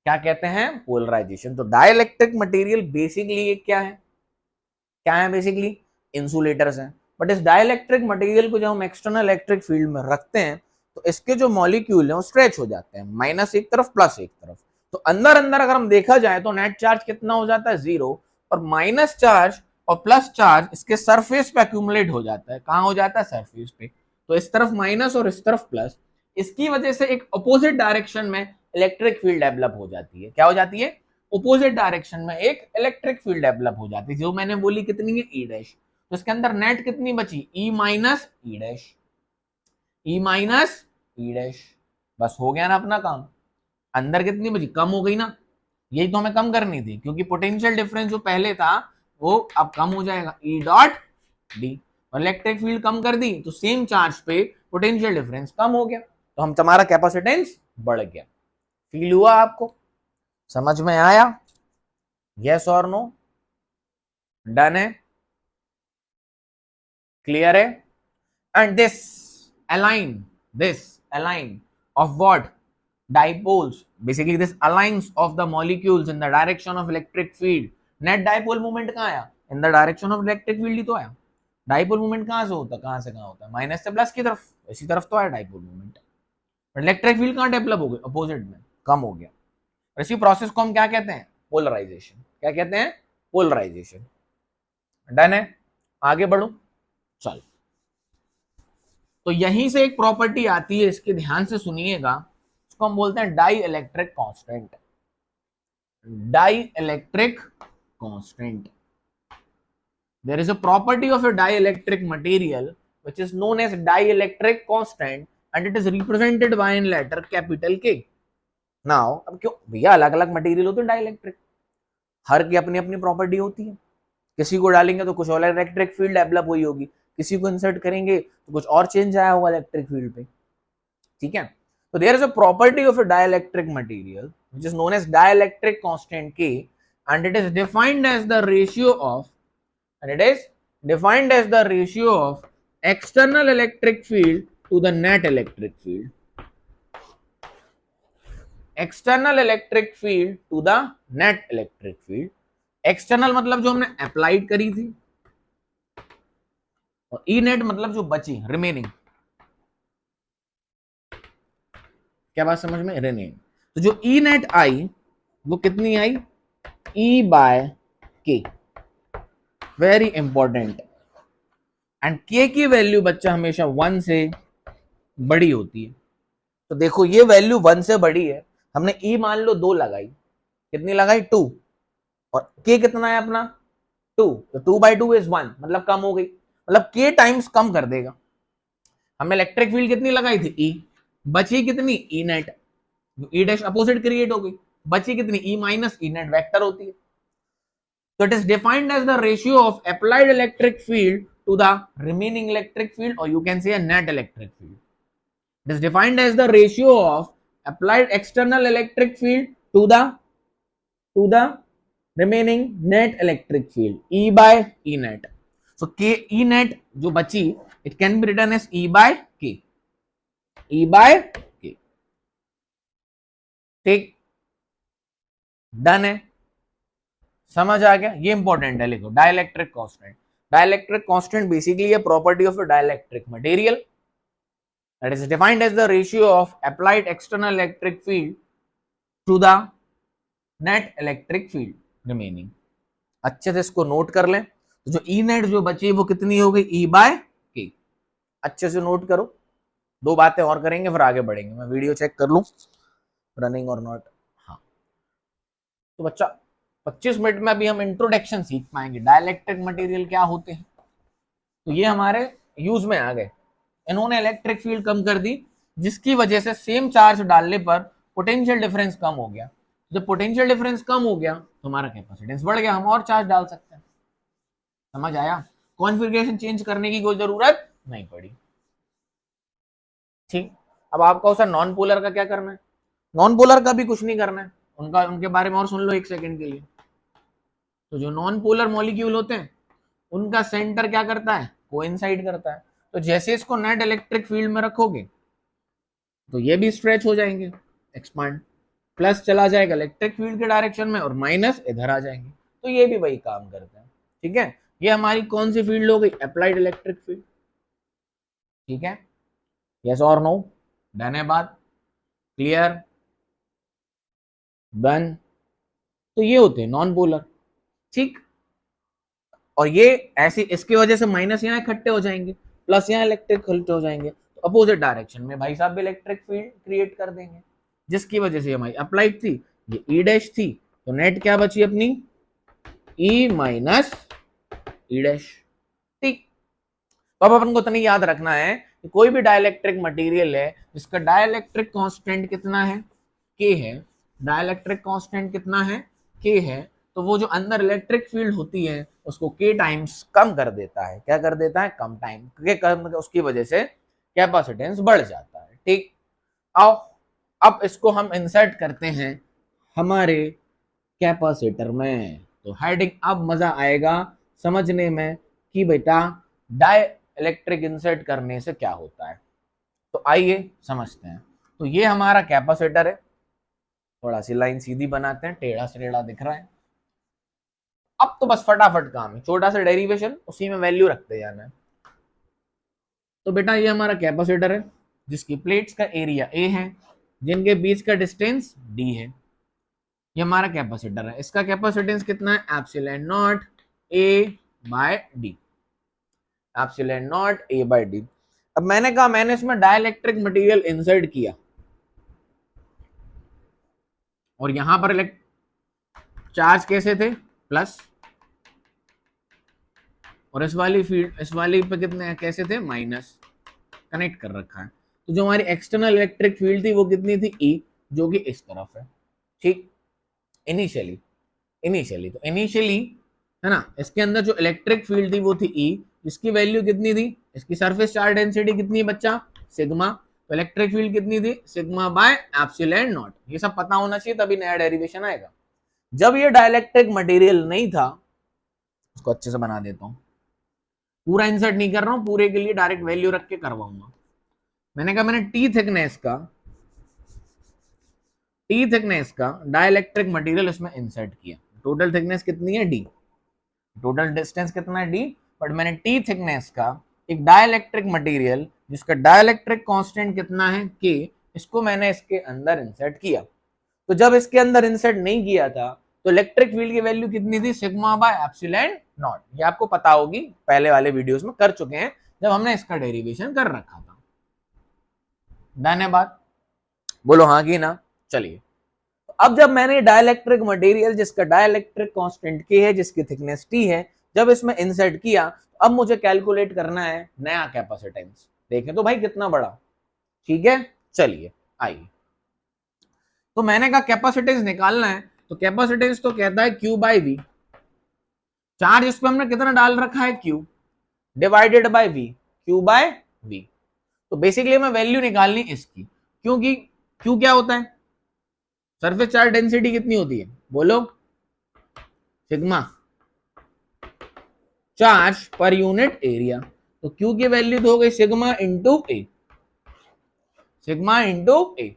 क्या कहते हैं, पोलराइजेशन। तो डाइलेक्ट्रिक मटेरियल बेसिकली क्या है, क्या है बेसिकली, इंसुलेटर्स हैं। बट इस डाइलेक्ट्रिक मटेरियल को जब हम एक्सटर्नल इलेक्ट्रिक फील्ड में रखते हैं तो इसके जो मॉलिक्यूल हैं वो स्ट्रेच हो जाते हैं, माइनस एक तरफ प्लस एक तरफ। तो अंदर अंदर अगर हम देखा जाए तो नेट चार्ज कितना हो जाता है, 0, और माइनस चार्ज और प्लस चार्ज इसके सरफेस पे अक्यूमुलेट हो जाता है। कहां हो जाता है, सरफेस पे। तो इस तरफ माइनस और इस तरफ प्लस, इसकी वजह से एक अपोजिट डायरेक्शन में इलेक्ट्रिक फील्ड डेवलप हो जाती है। क्या हो जाती है, अपोजिट डायरेक्शन में एक इलेक्ट्रिक फील्ड डेवलप हो जाती है, जो मैंने बोली कितनी है, ई डैश। तो इसके अंदर नेट कितनी बची, ई माइनस ई डैश, ई माइनस ई डैश। बस हो गया ना अपना काम। अंदर कितनी बची, कम हो गई ना, यही तो हमें कम करनी थी, क्योंकि पोटेंशियल डिफरेंस जो पहले था वो अब कम हो जाएगा, ई डॉट डी। और इलेक्ट्रिक फील्ड कम कर दी तो सेम चार्ज पे पोटेंशियल डिफरेंस कम हो गया, तो हम हमारा कैपेसिटेंस बढ़ गया। फील हुआ आपको, समझ में आया, यस और नो, डन है, क्लियर है। And this align of what, dipoles, basically this aligns of the molecules in the direction of electric field। net dipole moment कहाँ आया, in the direction of electric field ही तो आया। डाइपोल मूवमेंट कहां से होता है, कहां से कहां होता है, माइनस से प्लस की तरफ, इसी तरफ तो आया डाइपोल मूवमेंट। इलेक्ट्रिक फील्ड कहां डेवलप हो गई, अपोजिट में, कम हो गया। इसी प्रोसेस को हम क्या कहते हैं, पोलराइजेशन। क्या कहते हैं, पोलराइजेशन। डन है, आगे बढ़ो, चल। तो यहीं से एक प्रॉपर्टी आती है, इसके ध्यान से सुनिएगा, इसको हम बोलते हैं dielectric constant. Dielectric constant, there is a property of a dielectric material which is known as dielectric constant and it is represented by in letter capital K। now अब क्यों भैया, अलग अलग मटेरियल होते हैं डाइलेक्ट्रिक, हर की अपनी अपनी प्रॉपर्टी होती है। किसी को डालेंगे तो कुछ और इलेक्ट्रिक फील्ड डेवलप हुई होगी, किसी को इंसर्ट करेंगे तो कुछ और चेंज आया होगा इलेक्ट्रिक फील्ड पे, ठीक है। तो there is a property of a dielectric material which is known as dielectric constant K and it is defined as the ratio of, and it is defined as the ratio of external electric field to the net electric field। external electric field to the net electric field। External मतलब जो हमने अप्लाइड करी थी, और ई नेट मतलब जो बची, रिमेनिंग। क्या बात समझ में, रिमेनिंग। तो जो ई नेट आई वो कितनी आई, ई बाय के, वेरी इंपॉर्टेंट। एंड के की वैल्यू बच्चा हमेशा 1 से बड़ी होती है। तो देखो ये वैल्यू 1 से बड़ी है, हमने ई मान लो 2 लगाई, कितनी लगाई, 2, और के कितना है अपना 2, तो 2/2 इज 1, मतलब कम हो गई, मतलब के टाइम्स कम कर देगा। हमने इलेक्ट्रिक फील्ड कितनी लगाई थी, ई, बची कितनी, E net, E dash opposite create हो गई, बची कितनी, E minus E net, vector होती है। So it is defined as the ratio of applied electric field to the remaining electric field, or you can say a net electric field। It is defined as the ratio of applied external electric field to the remaining net electric field, E by E net। So K E net जो बची, it can be written as E by K, E by K, ठीक, डन है, समझ आ गया। ये इंपॉर्टेंट है, लिखो dielectric constant. Dielectric constant basically a property of a dielectric material that is defined as the ratio of applied external electric field to the net electric field remaining। अच्छे से इसको नोट कर लें। तो जो ई नेट जो बची वो कितनी हो गई, ई बाय के। अच्छे से नोट करो, 2 बातें और करेंगे फिर आगे बढ़ेंगे। मैं वीडियो चेक कर लूं रनिंग और नॉट। हाँ, तो बच्चा 25 मिनट में अभी हम इंट्रोडक्शन सीख पाएंगे, डाइलेक्ट्रिक मटेरियल क्या होते हैं। तो ये हमारे यूज में आ गए। इन्होंने इलेक्ट्रिक फील्ड कम कर दी, जिसकी वजह से सेम चार्ज डालने पर पोटेंशियल डिफरेंस कम हो गया। जब पोटेंशियल डिफरेंस कम हो गया तो हमारा कैपेसिटेंस बढ़ गया, हम और चार्ज डाल सकते हैं। समझ आया, कॉन्फ़िगरेशन चेंज करने की कोई जरूरत नहीं पड़ी, ठीक। अब आपका उसे नॉन पोलर का क्या करना है, नॉन पोलर का भी कुछ नहीं करना है, उनके बारे में और सुन लो 1 सेकंड के लिए। तो जो नॉन पोलर मॉलिक्यूल होते हैं उनका सेंटर क्या करता है, कोइंसाइड करता है। तो जैसे इसको नेट इलेक्ट्रिक फील्ड में रखोगे तो ये भी स्ट्रेच हो जाएंगे, एक्सपांड। प्लस चला जाएगा इलेक्ट्रिक फील्ड के डायरेक्शन में और माइनस इधर आ जाएंगे, तो ये भी वही काम करते हैं। ठीक है, ये हमारी कौन सी फील्ड हो गई, अप्लाइड इलेक्ट्रिक फील्ड। ठीक है, यस और नो, डन है बात, क्लियर, डन। तो ये होते हैं नॉन पोलर। ठीक, और ये ऐसी इसकी वजह से माइनस यहाँ इकट्ठे हो जाएंगे, प्लस यहाँ इलेक्ट्रिक इकट्ठे हो जाएंगे, तो अपोजिट डायरेक्शन में भाई साहब भी इलेक्ट्रिक फील्ड क्रिएट कर देंगे, जिसकी वजह से हमारी अप्लाइड थी, ये ई डैश थी, तो नेट क्या बची अपनी, ई माइनस ई डैश। ठीक, तो अब अपन को इतना याद रखना है कि कोई भी डाइलेक्ट्रिक मटेरियल है जिसका डाइलेक्ट्रिक कांस्टेंट कितना है, के है, डाइलेक्ट्रिक कांस्टेंट कितना है, के है, तो वो जो अंदर इलेक्ट्रिक फील्ड होती है उसको के टाइम्स कम कर देता है। क्या कर देता है, कम टाइम के कम, उसकी वजह से कैपेसिटेंस बढ़ जाता है। ठीक, आओ अब इसको हम इंसर्ट करते हैं हमारे कैपेसिटर में, तो हेडिंग अब मजा आएगा समझने में कि बेटा डाई इलेक्ट्रिक इंसर्ट करने से क्या होता है। तो आइए समझते हैं। तो ये हमारा कैपेसिटर है, थोड़ा सी लाइन सीधी बनाते हैं, टेढ़ा से टेढ़ा दिख रहा है। अब तो बस फटाफट काम है, छोटा सा डेरिवेशन, उसी में वैल्यू रखते जाना है। तो बेटा ये हमारा कैपेसिटर है जिसकी प्लेट्स का एरिया ए है, जिनके बीच का डिस्टेंस डी है। ये हमारा कैपेसिटर है, इसका कैपेसिटेंस कितना है, epsilon naught A by D, epsilon naught A by D. अब मैंने कहा मैंने इसमें डाइलेक्ट्रिक मटेरियल इंसर्ट किया, और यहां पर चार्ज कैसे थे, प्लस, और इस वाली फील्ड, इस वाली पे कितने कैसे थे, माइनस, कनेक्ट कर रखा है। तो जो हमारी एक्सटर्नल इलेक्ट्रिक फील्ड थी वो कितनी थी, ई, जो कि इस तरफ है। ठीक, इनिशियली इनिशियली तो इनिशियली है ना, इसके अंदर जो इलेक्ट्रिक फील्ड थी वो थी ई, इसकी वैल्यू कितनी थी, इसकी सरफेस चार्ज डेंसिटी कितनी है बच्चा, सिग्मा, तो इलेक्ट्रिक फील्ड कितनी थी, सिग्मा बाय एप्सिलॉन नॉट। ये सब पता होना चाहिए तभी नया डेरिवेशन आएगा। जब ये डाइलेक्ट्रिक मटेरियल नहीं था, उसको अच्छे से बना देता हूं, पूरा इंसर्ट नहीं कर रहा हूं, पूरे के लिए डायरेक्ट वैल्यू रख के करवाऊंगा। मैंने कहा मैंने टी थिकनेस का डाइलेक्ट्रिक मटेरियल इसमें इंसर्ट किया। टोटल थिकनेस कितनी है, डी, टोटल डिस्टेंस कितना है, डी, बट मैंने टी थिकनेस का एक डाइलेक्ट्रिक मटेरियल जिसका डाइलेक्ट्रिक कांस्टेंट कितना है, के, इसको मैंने इसके अंदर इंसर्ट किया। तो जब इसके अंदर इंसर्ट नहीं किया था तो इलेक्ट्रिक फील्ड की वैल्यू कितनी थी, सिग्मा बाय एप्सिलॉन नॉट। ये आपको पता होगी, पहले वाले वीडियोस में कर चुके हैं जब हमने इसका डेरिवेशन कर रखा था। डन है बात, बोलो हाँ की ना। चलिए, तो अब जब मैंने डाइलेक्ट्रिक मटेरियल जिसका डाइलेक्ट्रिक कांस्टेंट के है, जिसकी थिकनेस टी है, जब इसमें इंसर्ट किया, अब मुझे कैलकुलेट करना है नया कैपेसिटेंस। देखें तो भाई कितना बड़ा। ठीक है, चलिए आइए। तो मैंने कहा कैपेसिटेंस निकालना है, तो कैपेसिटेंस तो कहता है Q बाई वी, चार्ज इस पर हमने कितना डाल रखा है, Q divided by V, Q by V। तो बेसिकली हमें वैल्यू निकालनी इसकी, क्योंकि Q क्या होता है, सरफेस चार्ज डेंसिटी कितनी होती है, बोलो, sigma, charge per unit area. तो Q की वैल्यू तो हो गई सिग्मा इंटू ए, सिग्मा इंटू ए।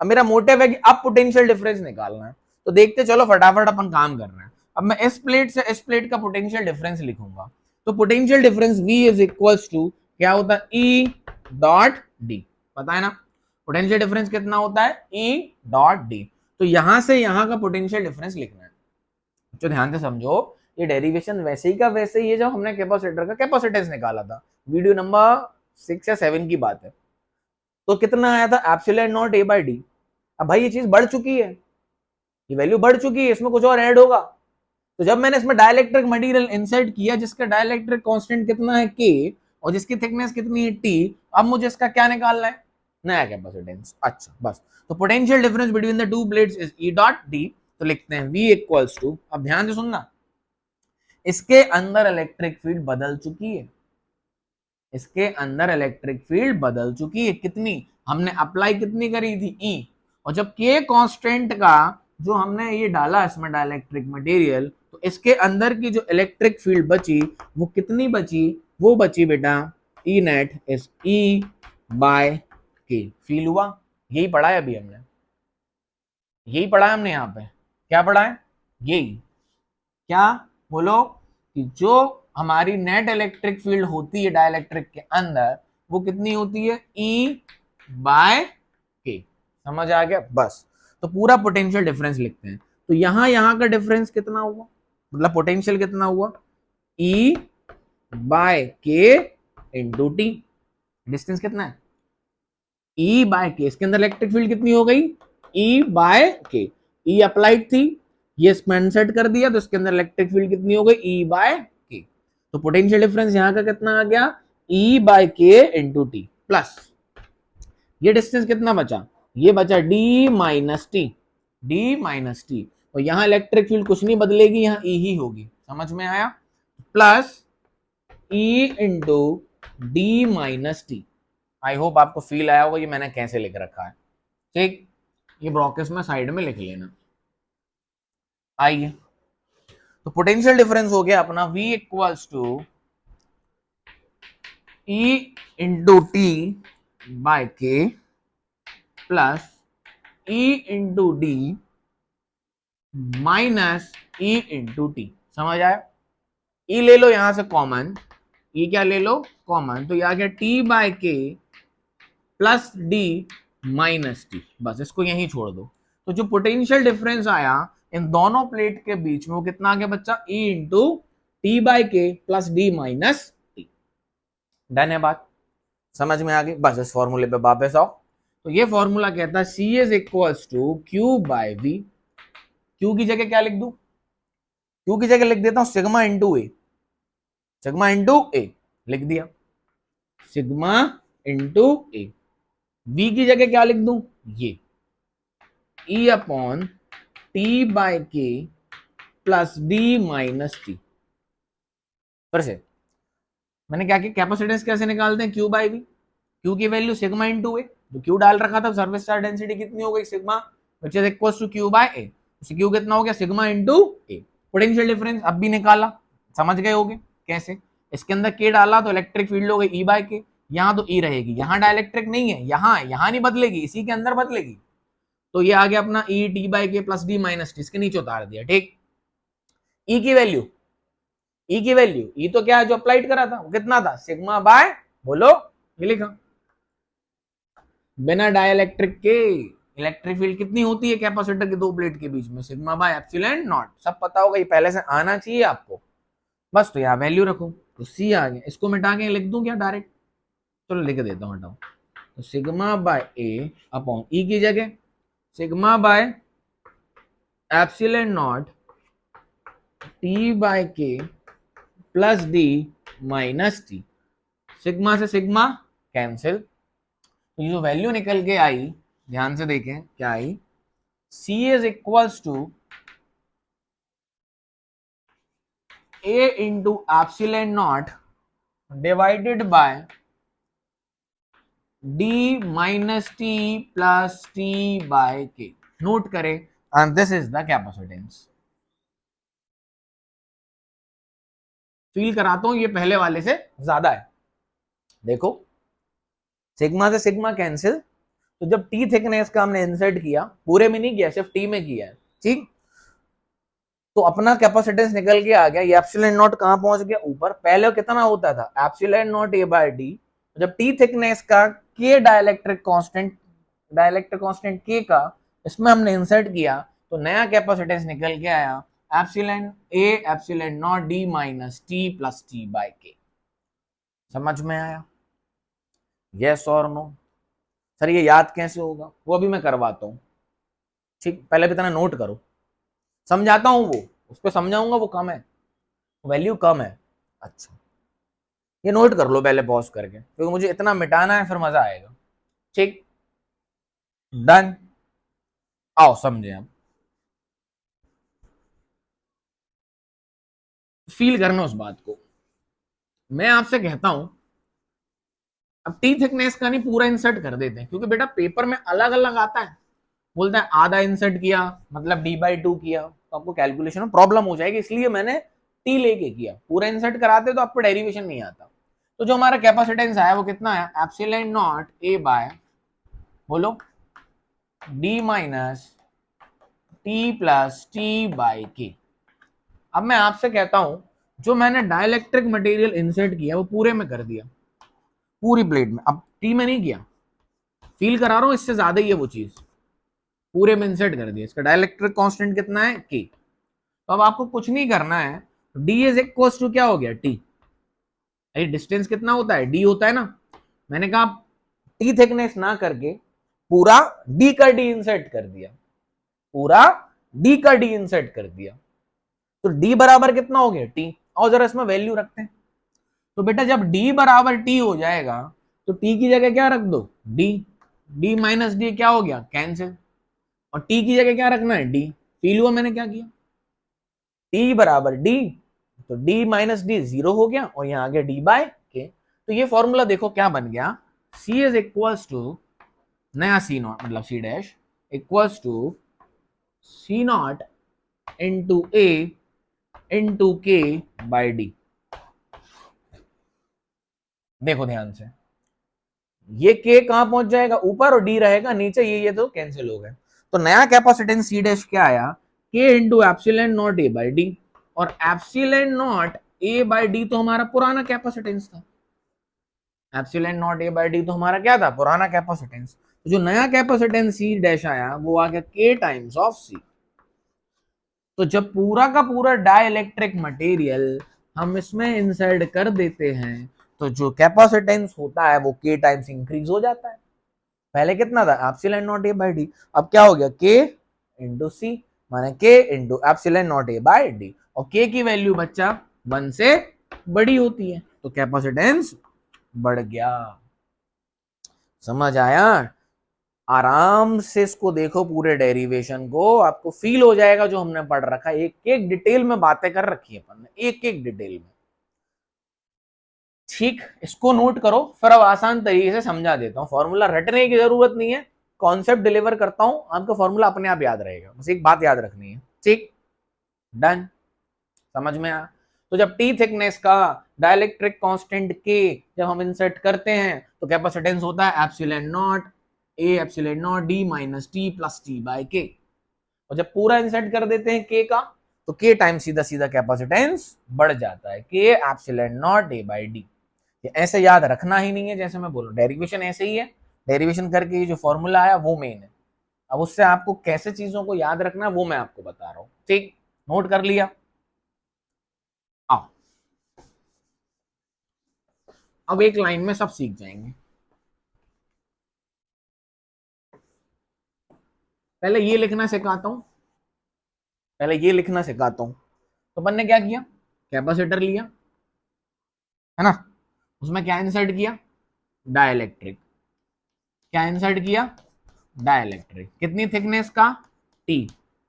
अब मेरा मोटिव है कि अब पोटेंशियल डिफरेंस निकालना है, तो देखते चलो फटाफट अपन काम कर रहे हैं। अब मैं इस प्लेट से इस प्लेट का पोटेंशियल डिफरेंस लिखूंगा, तो potential difference V is equals to क्या होता है, E डॉट डी, पता है ना पोटेंशियल डिफरेंस कितना होता है, E डॉट डी। तो यहां से यहां का पोटेंशियल डिफरेंस लिखना है। तो ध्यान से समझो, ये डेरिवेशन वैसे ही का वैसे ही है जब हमने कैपेसिटर का कैपेसिटेंस निकाला था, वीडियो नंबर 6 या 7 की बात है। तो कितना आया था, epsilon naught A by D. अब भाई ये चीज बढ़ चुकी है, ये वैल्यू बढ़ चुकी है, इसमें कुछ और ऐड होगा। तो जब मैंने इसमें डाइलेक्ट्रिक मटेरियल इंसर्ट किया जिसका डाइलेक्ट्रिक कांस्टेंट कितना है, के, और जिसकी थिकनेस कितनी है, टी, अब मुझे इसका क्या निकालना है, नया कैपेसिटेंस। अच्छा बस, तो potential difference between the two plates is E dot D. तो लिखते हैं V इक्वल्स टू, अब ध्यान से सुनना, इसके अंदर इलेक्ट्रिक फील्ड बदल चुकी है, इसके अंदर इलेक्ट्रिक फील्ड बदल चुकी है, कितनी, हमने अप्लाई कितनी करी थी, E, और जब के कांस्टेंट का जो हमने ये डाला इसमें डाइलेक्ट्रिक मटेरियल, तो इसके अंदर की जो इलेक्ट्रिक फील्ड बची वो कितनी बची, वो बची बेटा E net is E by K. Feel हुआ, यही पढ़ा है अभी हमने। यही पढ़ा है हमने यहाँ पे, क्या पढ़ा है, यही, क्या बोलो, कि जो हमारी नेट इलेक्ट्रिक फील्ड होती है डाइलेक्ट्रिक के अंदर वो कितनी होती है, E बाय के। समझ आ गया, बस। तो पूरा पोटेंशियल डिफरेंस लिखते हैं। तो यहां का डिफरेंस कितना हुआ, मतलब पोटेंशियल कितना हुआ, E बाय के इंटू टी। डिस्टेंस कितना है, E बाय के, इसके अंदर इलेक्ट्रिक फील्ड कितनी हो गई, E बाय के। E अप्लाइड थी, ये स्पेन सेट कर दिया, तो इसके अंदर इलेक्ट्रिक फील्ड कितनी हो गई, E बाय के। तो पोटेंशियल डिफरेंस यहाँ का कितना आ गया, E बाय के इंटू टी, प्लस ये डिस्टेंस कितना बचा, ये बचा D minus T, D minus T. और यहाँ इलेक्ट्रिक फील्ड कुछ नहीं बदलेगी, यहाँ E ही होगी। समझ में आया, plus E into D minus T. I hope आपको फील आया होगा ये मैंने कैसे लिख रखा है। ठीक, ये ब्रॉकेट में साइड में लिख लेना। आइए, तो पोटेंशियल डिफरेंस हो गया अपना V equals to E into T by K plus E into D minus E into T. समझ आया, E ले लो यहां से कॉमन, E क्या ले लो कॉमन, तो ये आ गया T bye K plus D minus T. बस इसको यहीं छोड़ दो। तो जो पोटेंशियल डिफरेंस आया इन दोनों प्लेट के बीच में वो कितना आ गया बच्चा, E इंटू टी बाई के plus D minus T. Done है बात, समझ में आ गई। बस इस फॉर्मूले पे वापस आओ। तो ये फॉर्मूला कहता है C is equals to Q by V. Q की जगह क्या लिख दूं, क्यू की जगह लिख देता हूं सिग्मा इंटू ए, सिग्मा इंटू ए लिख दिया, सिग्मा इंटू ए। वी की जगह क्या लिख दूं, ये E upon T by K plus D minus T. फिर से मैंने क्या किया, कैपेसिटेंस कैसे निकालते हैं, क्यू बाय वी, क्यू की वैल्यू सिग्मा इंटू ए, तो क्यू डाल रखा था, सर्विस चार्ज डेंसिटी कितनी हो गई, sigma which is equals to Q by A. तो क्यू कितना हो गया, sigma into A. Potential difference अब भी निकाला, समझ गए होगे कैसे, इसके अंदर के डाला तो इलेक्ट्रिक फील्ड हो गई ई बाय के, यहाँ तो ई रहेगी, यहाँ डाइलेक्ट्रिक नहीं है, यहाँ नहीं बदलेगी, इसी के अंदर बदलेगी। तो ये आ गया अपना ई टी बाई के प्लस डी माइनस टी, इसके नीचे उतार दिया। ठीक, ई की वैल्यू, ई की वैल्यू, ई तो क्या है जो अप्लाइड करा था वो कितना था, सिग्मा बाय, बोलो, ये लिखा, बिना डाइलेक्ट्रिक के इलेक्ट्रिक फील्ड कितनी होती है कैपेसिटर के दो प्लेट के बीच में, सिग्मा बाय एप्सिलॉन नॉट। सब पता होगा, ये पहले से आना चाहिए आपको। बस तो यहाँ वैल्यू रखो, तो सी आ गया, इसको मिटा के लिख दूं क्या डायरेक्ट, चलो लिख देता हूँ, हटाओ। तो sigma by A upon E की जगह sigma by epsilon naught T by K plus D minus T. Sigma से सिग्मा कैंसिल, तो ये जो वैल्यू निकल के आई, ध्यान से देखें क्या आई, C is equals to A into epsilon naught divided by D minus T plus T by K. Note करें, and this is the capacitance. Feel कराता हूं ये पहले वाले से ज्यादा है। देखो, सिग्मा से सिग्मा कैंसिल, तो जब टी थिकनेस का हमने इंसर्ट किया, पूरे में नहीं किया, सिर्फ टी में किया है, ठीक, तो अपना कैपेसिटेंस निकल के आ गया। ये एप्सिलॉन नॉट कहां पहुंच गया, ऊपर। पहले कितना होता था, epsilon naught A by D, जब टी थिकनेस का के डाइलेक्ट्रिक कांस्टेंट के का इसमें हमने इंसर्ट किया, तो नया कैपेसिटेंस निकल के आया epsilon A epsilon naught D minus T plus T by K. समझ में आया, यस और नो। सर ये याद कैसे होगा, वो अभी मैं करवाता हूँ, ठीक, पहले भी इतना नोट करो, समझाता हूँ, वो उसको समझाऊंगा, वो कम है, वैल्यू कम है। अच्छा, ये नोट कर लो पहले पॉज करके, क्योंकि मुझे इतना मिटाना है, फिर मजा आएगा। ठीक, डन, आओ समझे। अब फील करना उस बात को। मैं आपसे कहता हूं, अब टी थिकनेस का नहीं पूरा इंसर्ट कर देते हैं, क्योंकि बेटा पेपर में अलग अलग आता है, बोलता है आधा इंसर्ट किया मतलब d/2 किया, तो आपको कैलकुलेशन में प्रॉब्लम हो जाएगी, इसलिए मैंने टी लेके किया। पूरा इंसर्ट कराते तो आपको डेरिवेशन नहीं आता। तो जो हमारा कैपेसिटेंस आया वो कितना है, एप्सिलॉन नॉट ए बाय, बोलो, D minus T plus T by के। अब मैं आपसे कहता हूं, जो मैंने डाइलेक्ट्रिक मटेरियल इंसर्ट किया वो पूरे में कर दिया, पूरी प्लेट में, अब टी में नहीं किया, फील करा रहा हूं, इससे ज्यादा ही है वो चीज, पूरे में इंसर्ट कर दिया। इसका डाइलेक्ट्रिक कांस्टेंट कितना है, के। तो अब आपको कुछ नहीं करना है, डी इज इक्वल टू क्या हो गया, टी। अरे डिस्टेंस कितना होता है, डी होता है ना। मैंने कहा टी थिकनेस ना करके पूरा डी का डी इंसर्ट कर दिया, पूरा डी का डी इंसर्ट कर दिया, तो डी बराबर कितना हो गया, टी। और जरा इसमें वैल्यू रखते हैं। तो बेटा जब डी बराबर टी हो जाएगा तो टी की जगह क्या रख दो, डी। डी माइनस डी क्या हो गया, कैंसिल। और टी की जगह क्या रखना है, डी। फील हुआ मैंने क्या किया, टी बराबर डी, तो डी माइनस डी जीरो हो गया और यहां आ गया डी बाय के। तो ये फॉर्मूला देखो क्या बन गया, सी इज इक्वल्स टू नया सी नॉट मतलब C dash equals to C naught into A into K by D. देखो ध्यान से, ये के कहां पहुंच जाएगा, ऊपर, और डी रहेगा नीचे, ये तो कैंसिल हो गए। तो नया कैपेसिटेंस सी डैश क्या आया, K into epsilon naught A by D. और epsilon naught A by D तो हमारा पुराना कैपेसिटेंस था, epsilon naught A by D तो हमारा क्या था, पुराना कैपेसिटेंस। तो जो नया कैपेसिटेंस सी डैश आया वो आ गया के टाइम्स ऑफ सी। तो जब पूरा का पूरा डाइलेक्ट्रिक मटेरियल हम इसमें इंसर्ट कर देते हैं तो जो कैपेसिटेंस होता है वो के टाइम्स इंक्रीज हो जाता है। पहले कितना था, epsilon naught A by D, अब क्या हो गया, के इंटू सी, माने के into epsilon naught A by D. और के की वैल्यू बच्चा 1 से बड़ी होती है तो कैपेसिटेंस बढ़ गया। समझ आया, आराम से इसको देखो, पूरे डेरिवेशन को आपको फील हो जाएगा जो हमने पढ़ रखा है। एक एक डिटेल में बातें कर रखी है अपन ने, एक एक डिटेल में। ठीक, इसको नोट करो, फिर अब आसान तरीके से समझा देता हूं। फॉर्मूला रटने की जरूरत नहीं है, कॉन्सेप्ट डिलीवर करता हूं, आपका फॉर्मूला अपने आप याद रहेगा। बस एक बात याद रखनी है, ठीक, डन, समझ में आया। तो जब टी थिकनेस का डाइलेक्ट्रिक कांस्टेंट के जब हम इंसर्ट करते हैं तो कैपेसिटेंस होता है epsilon naught A epsilon naught D minus T plus T by K. और जब पूरा इंसर्ट कर देते हैं के का तो के टाइम सीधा सीधा कैपेसिटेंस बढ़ जाता है, K epsilon naught A by D. ये ऐसे याद रखना ही नहीं है, जैसे मैं बोलूं डेरिवेशन ऐसे ही है, डेरिवेशन करके ये जो फॉर्मूला आया वो मेन है। अब उससे आपको कैसे चीजों को याद रखना है वो मैं आपको बता रहा हूं, ठीक, नोट कर लिया। आओ अब एक लाइन में सब सीख जाएंगे। पहले ये लिखना सिखाता हूं, पहले ये लिखना सिखाता हूं। तो अपन ने क्या किया, कैपेसिटर लिया है ना, उसमें क्या इंसर्ट किया, डाइलेक्ट्रिक। क्या इंसर्ट किया, डाइलेक्ट्रिक। कितनी थिकनेस का, टी।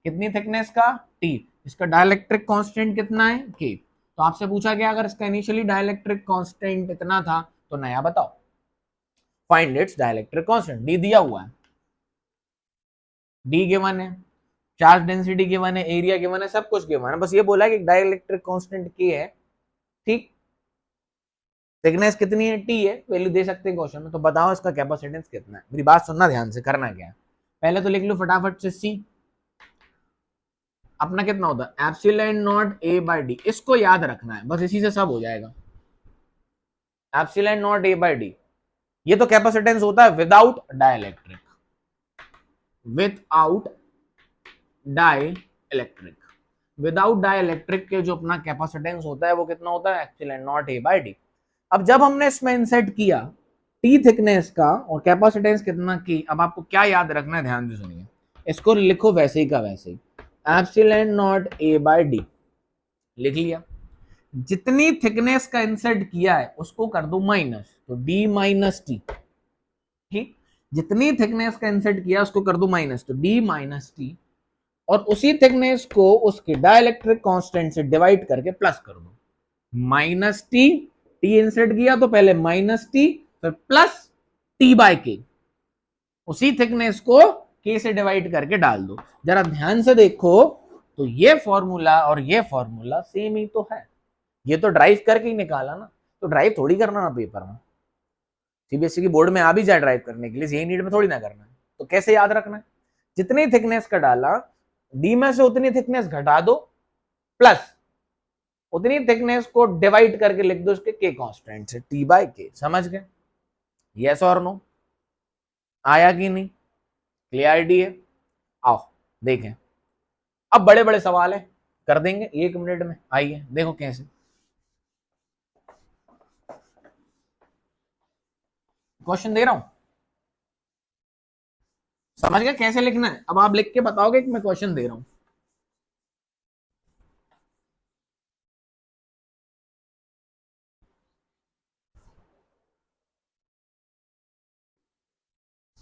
कितनी थिकनेस का, टी। इसका डाइलेक्ट्रिक कांस्टेंट कितना है, के। तो आपसे पूछा गया अगर इसका इनिशियली डाइलेक्ट्रिक कांस्टेंट इतना था तो नया बताओ, find its dielectric constant. D दिया हुआ है, डी गिवन है, चार्ज डेंसिटी गिवन है, एरिया गिवन है, सब कुछ गिवन है। बस ये बोला कि डाइलेक्ट्रिक कांस्टेंट के है, ठीक। थिकनेस कितनी है, टी है, वैल्यू दे सकते हैं क्वेश्चन में। तो बताओ इसका कैपेसिटेंस कितना है। मेरी बात सुनना ध्यान से, करना क्या है, पहले तो लिख लो फटाफट से सी। अपना कितना होता है, epsilon naught A by D, इसको याद रखना है, बस इसी से सब हो जाएगा। Epsilon naught A by D, ये तो कैपेसिटेंस होता है without dielectric, without dielectric. Without dielectric के जो अपना कैपेसिटेंस होता है वो कितना होता है, epsilon naught A by D. अब जब हमने इसमें इंसर्ट किया टी थिकनेस का और कैपेसिटेंस कितना की, अब आपको क्या याद रखना है, ध्यान से सुनिए, इसको लिखो वैसे ही का वैसे ही, epsilon naught A by D लिख लिया। जितनी थिकनेस का इंसर्ट किया है उसको कर दो माइनस, तो डी माइनस टी, ठीक। जितनी थिकनेस का इंसर्ट किया उसको कर दो माइनस, तो डी माइनस टी। और उसी थिकनेस को उसके डाइलेक्ट्रिक कांस्टेंट से डिवाइड करके प्लस कर दो, माइनस टी। टी इंसर्ट किया तो पहले माइनस टी फिर प्लस टी बाय के, उसी थिकनेस को के से डिवाइड करके डाल दो। जरा ध्यान से देखो तो ये फॉर्मूला और ये फॉर्मूला सेम ही तो है, ये तो ड्राइव करके ही निकाला ना, तो ड्राइव थोड़ी करना ना पेपर में, सीबीएसई की बोर्ड में आ भी जाए ड्राइव करने के लिए, यही नीड में थोड़ी ना करना है। तो कैसे याद रखना है, जितनी थिकनेस का डाला डी में से उतनी थिकनेस घटा दो प्लस उतनी थिकनेस को डिवाइड करके लिख दो उसके के कांस्टेंट से, टी बाई के। समझ गए? यस और नो? आया कि नहीं? क्लियरिटी है? आओ देखें, अब बड़े बड़े सवाल है, कर देंगे 1 मिनट में। आइए देखो कैसे। क्वेश्चन दे रहा हूं, समझ गए कैसे लिखना है? अब आप लिख के बताओगे कि मैं क्वेश्चन दे रहा हूं।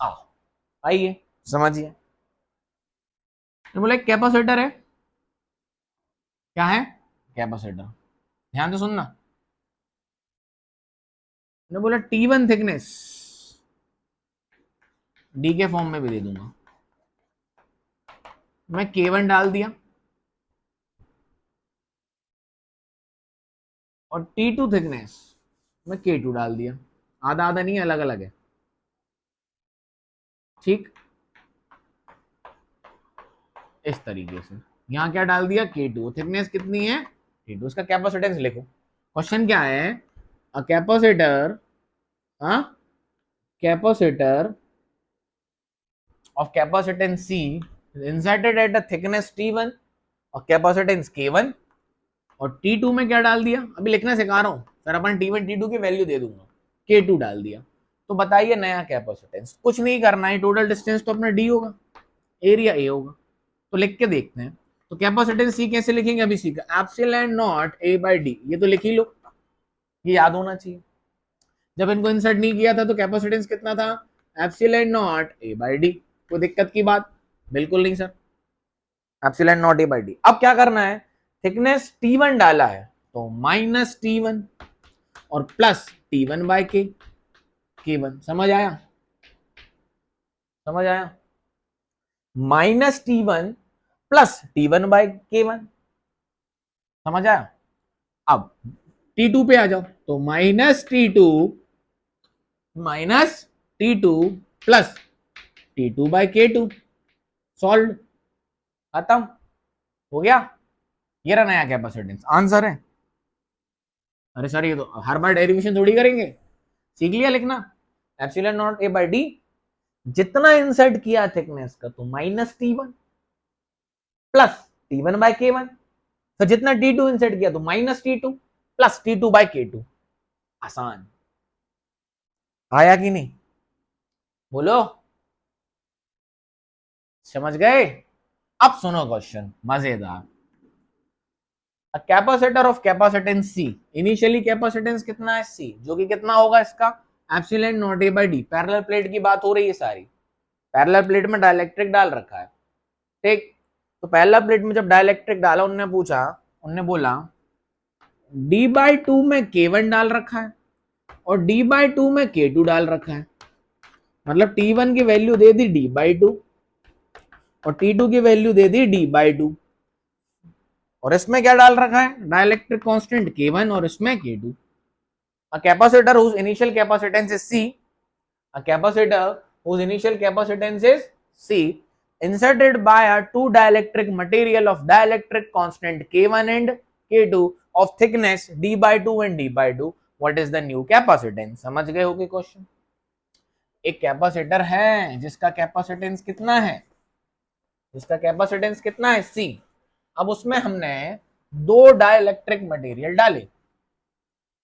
आओ आइए समझिए। बोले कैपेसिटर है, क्या है? कैपेसिटर। ध्यान से सुनना, ने बोला T1 थिकनेस, डी के फॉर्म में भी दे दूंगा मैं, K1 डाल दिया और T2 थिकनेस मैं K2 डाल दिया। आधा आधा नहीं, अलग अलग है, ठीक? इस तरीके से यहां क्या डाल दिया? K2। थिकनेस कितनी है? T2। इसका कैपेसिटेंस लिखो। क्वेश्चन क्या है? A capacitor, capacitor of capacitance C is inserted at a thickness T1 और कैपेसिटेंस K1 और T2 में क्या डाल दिया? अभी लिखना सिखा रहा हूं, फिर अपन T1 T2 की वैल्यू दे दूंगा, K2 डाल दिया। तो बताइए नया कैपेसिटेंस, कुछ नहीं करना है, टोटल डिस्टेंस तो अपना D होगा, एरिया A होगा। तो लिख के देखते हैं। तो कैपेसिटेंस C कैसे लिखेंगे? अभी सीखा, epsilon naught A by D, ये तो लिख ही लो, ये याद होना चाहिए। जब इनको इंसर्ट नहीं किया था तो कैपेसिटेंस कितना था? Epsilon naught A by D। कोई दिक्कत की बात? बिल्कुल नहीं sir, epsilon naught A by D। अब क्या करना है? थिकनेस T1 डाला है तो माइनस T1 और प्लस T1 बाई के, K1। समझ आया? समझ आया? Minus T1 plus T1 by K1। समझ आया? अब T2 पे आ जाओ, तो minus T2 plus T2 by K2। Solve, खत्म हो गया। ये रहा नया कैपेसिटेंस, आंसर है। अरे सर ये तो हर बार डेरिवेशन थोड़ी करेंगे, सीख लिया लिखना। Epsilon naught A by D, जितना इंसर्ट किया थिकनेस का तो minus T1 plus T1 by K1, फिर जितना T2 इंसर्ट किया तो minus T2 plus T2 by K2। आसान। आया कि नहीं? बोलो, समझ गए? अब सुनो क्वेश्चन मजेदार। Capacitor of capacitance C, initially capacitance कितना है? C, जो कि कितना होगा इसका? Epsilon naught A by D। Parallel plate की बात हो रही है सारी, पैरेलल प्लेट में डाइलेक्ट्रिक डाल रखा है, ठीक? तो पैरेलल प्लेट में जब डाइलेक्ट्रिक डाला, उन्होंने पूछा, उन्होंने बोला D/2 में K1 डाल रखा है और D/2 में K2 डाल रखा है, मतलब T1 की वैल्यू दे दी D/2 और T2 की वैल्यू दे दी D/2, और इसमें क्या डाल रखा है? डाइलेक्ट्रिक कांस्टेंट K1 और इसमें K2। A capacitor whose initial capacitance is C, a capacitor whose initial capacitance is C, inserted by a two dielectric material of dielectric constant K1 and K2 of thickness D/2 and D/2, what is the new capacitance? समझ गए हो कि क्वेश्चन? एक कैपेसिटर है जिसका कैपेसिटेंस कितना है? जिसका कैपेसिटेंस कितना है? C। अब उसमें हमने दो डाइलेक्ट्रिक मटेरियल डाले,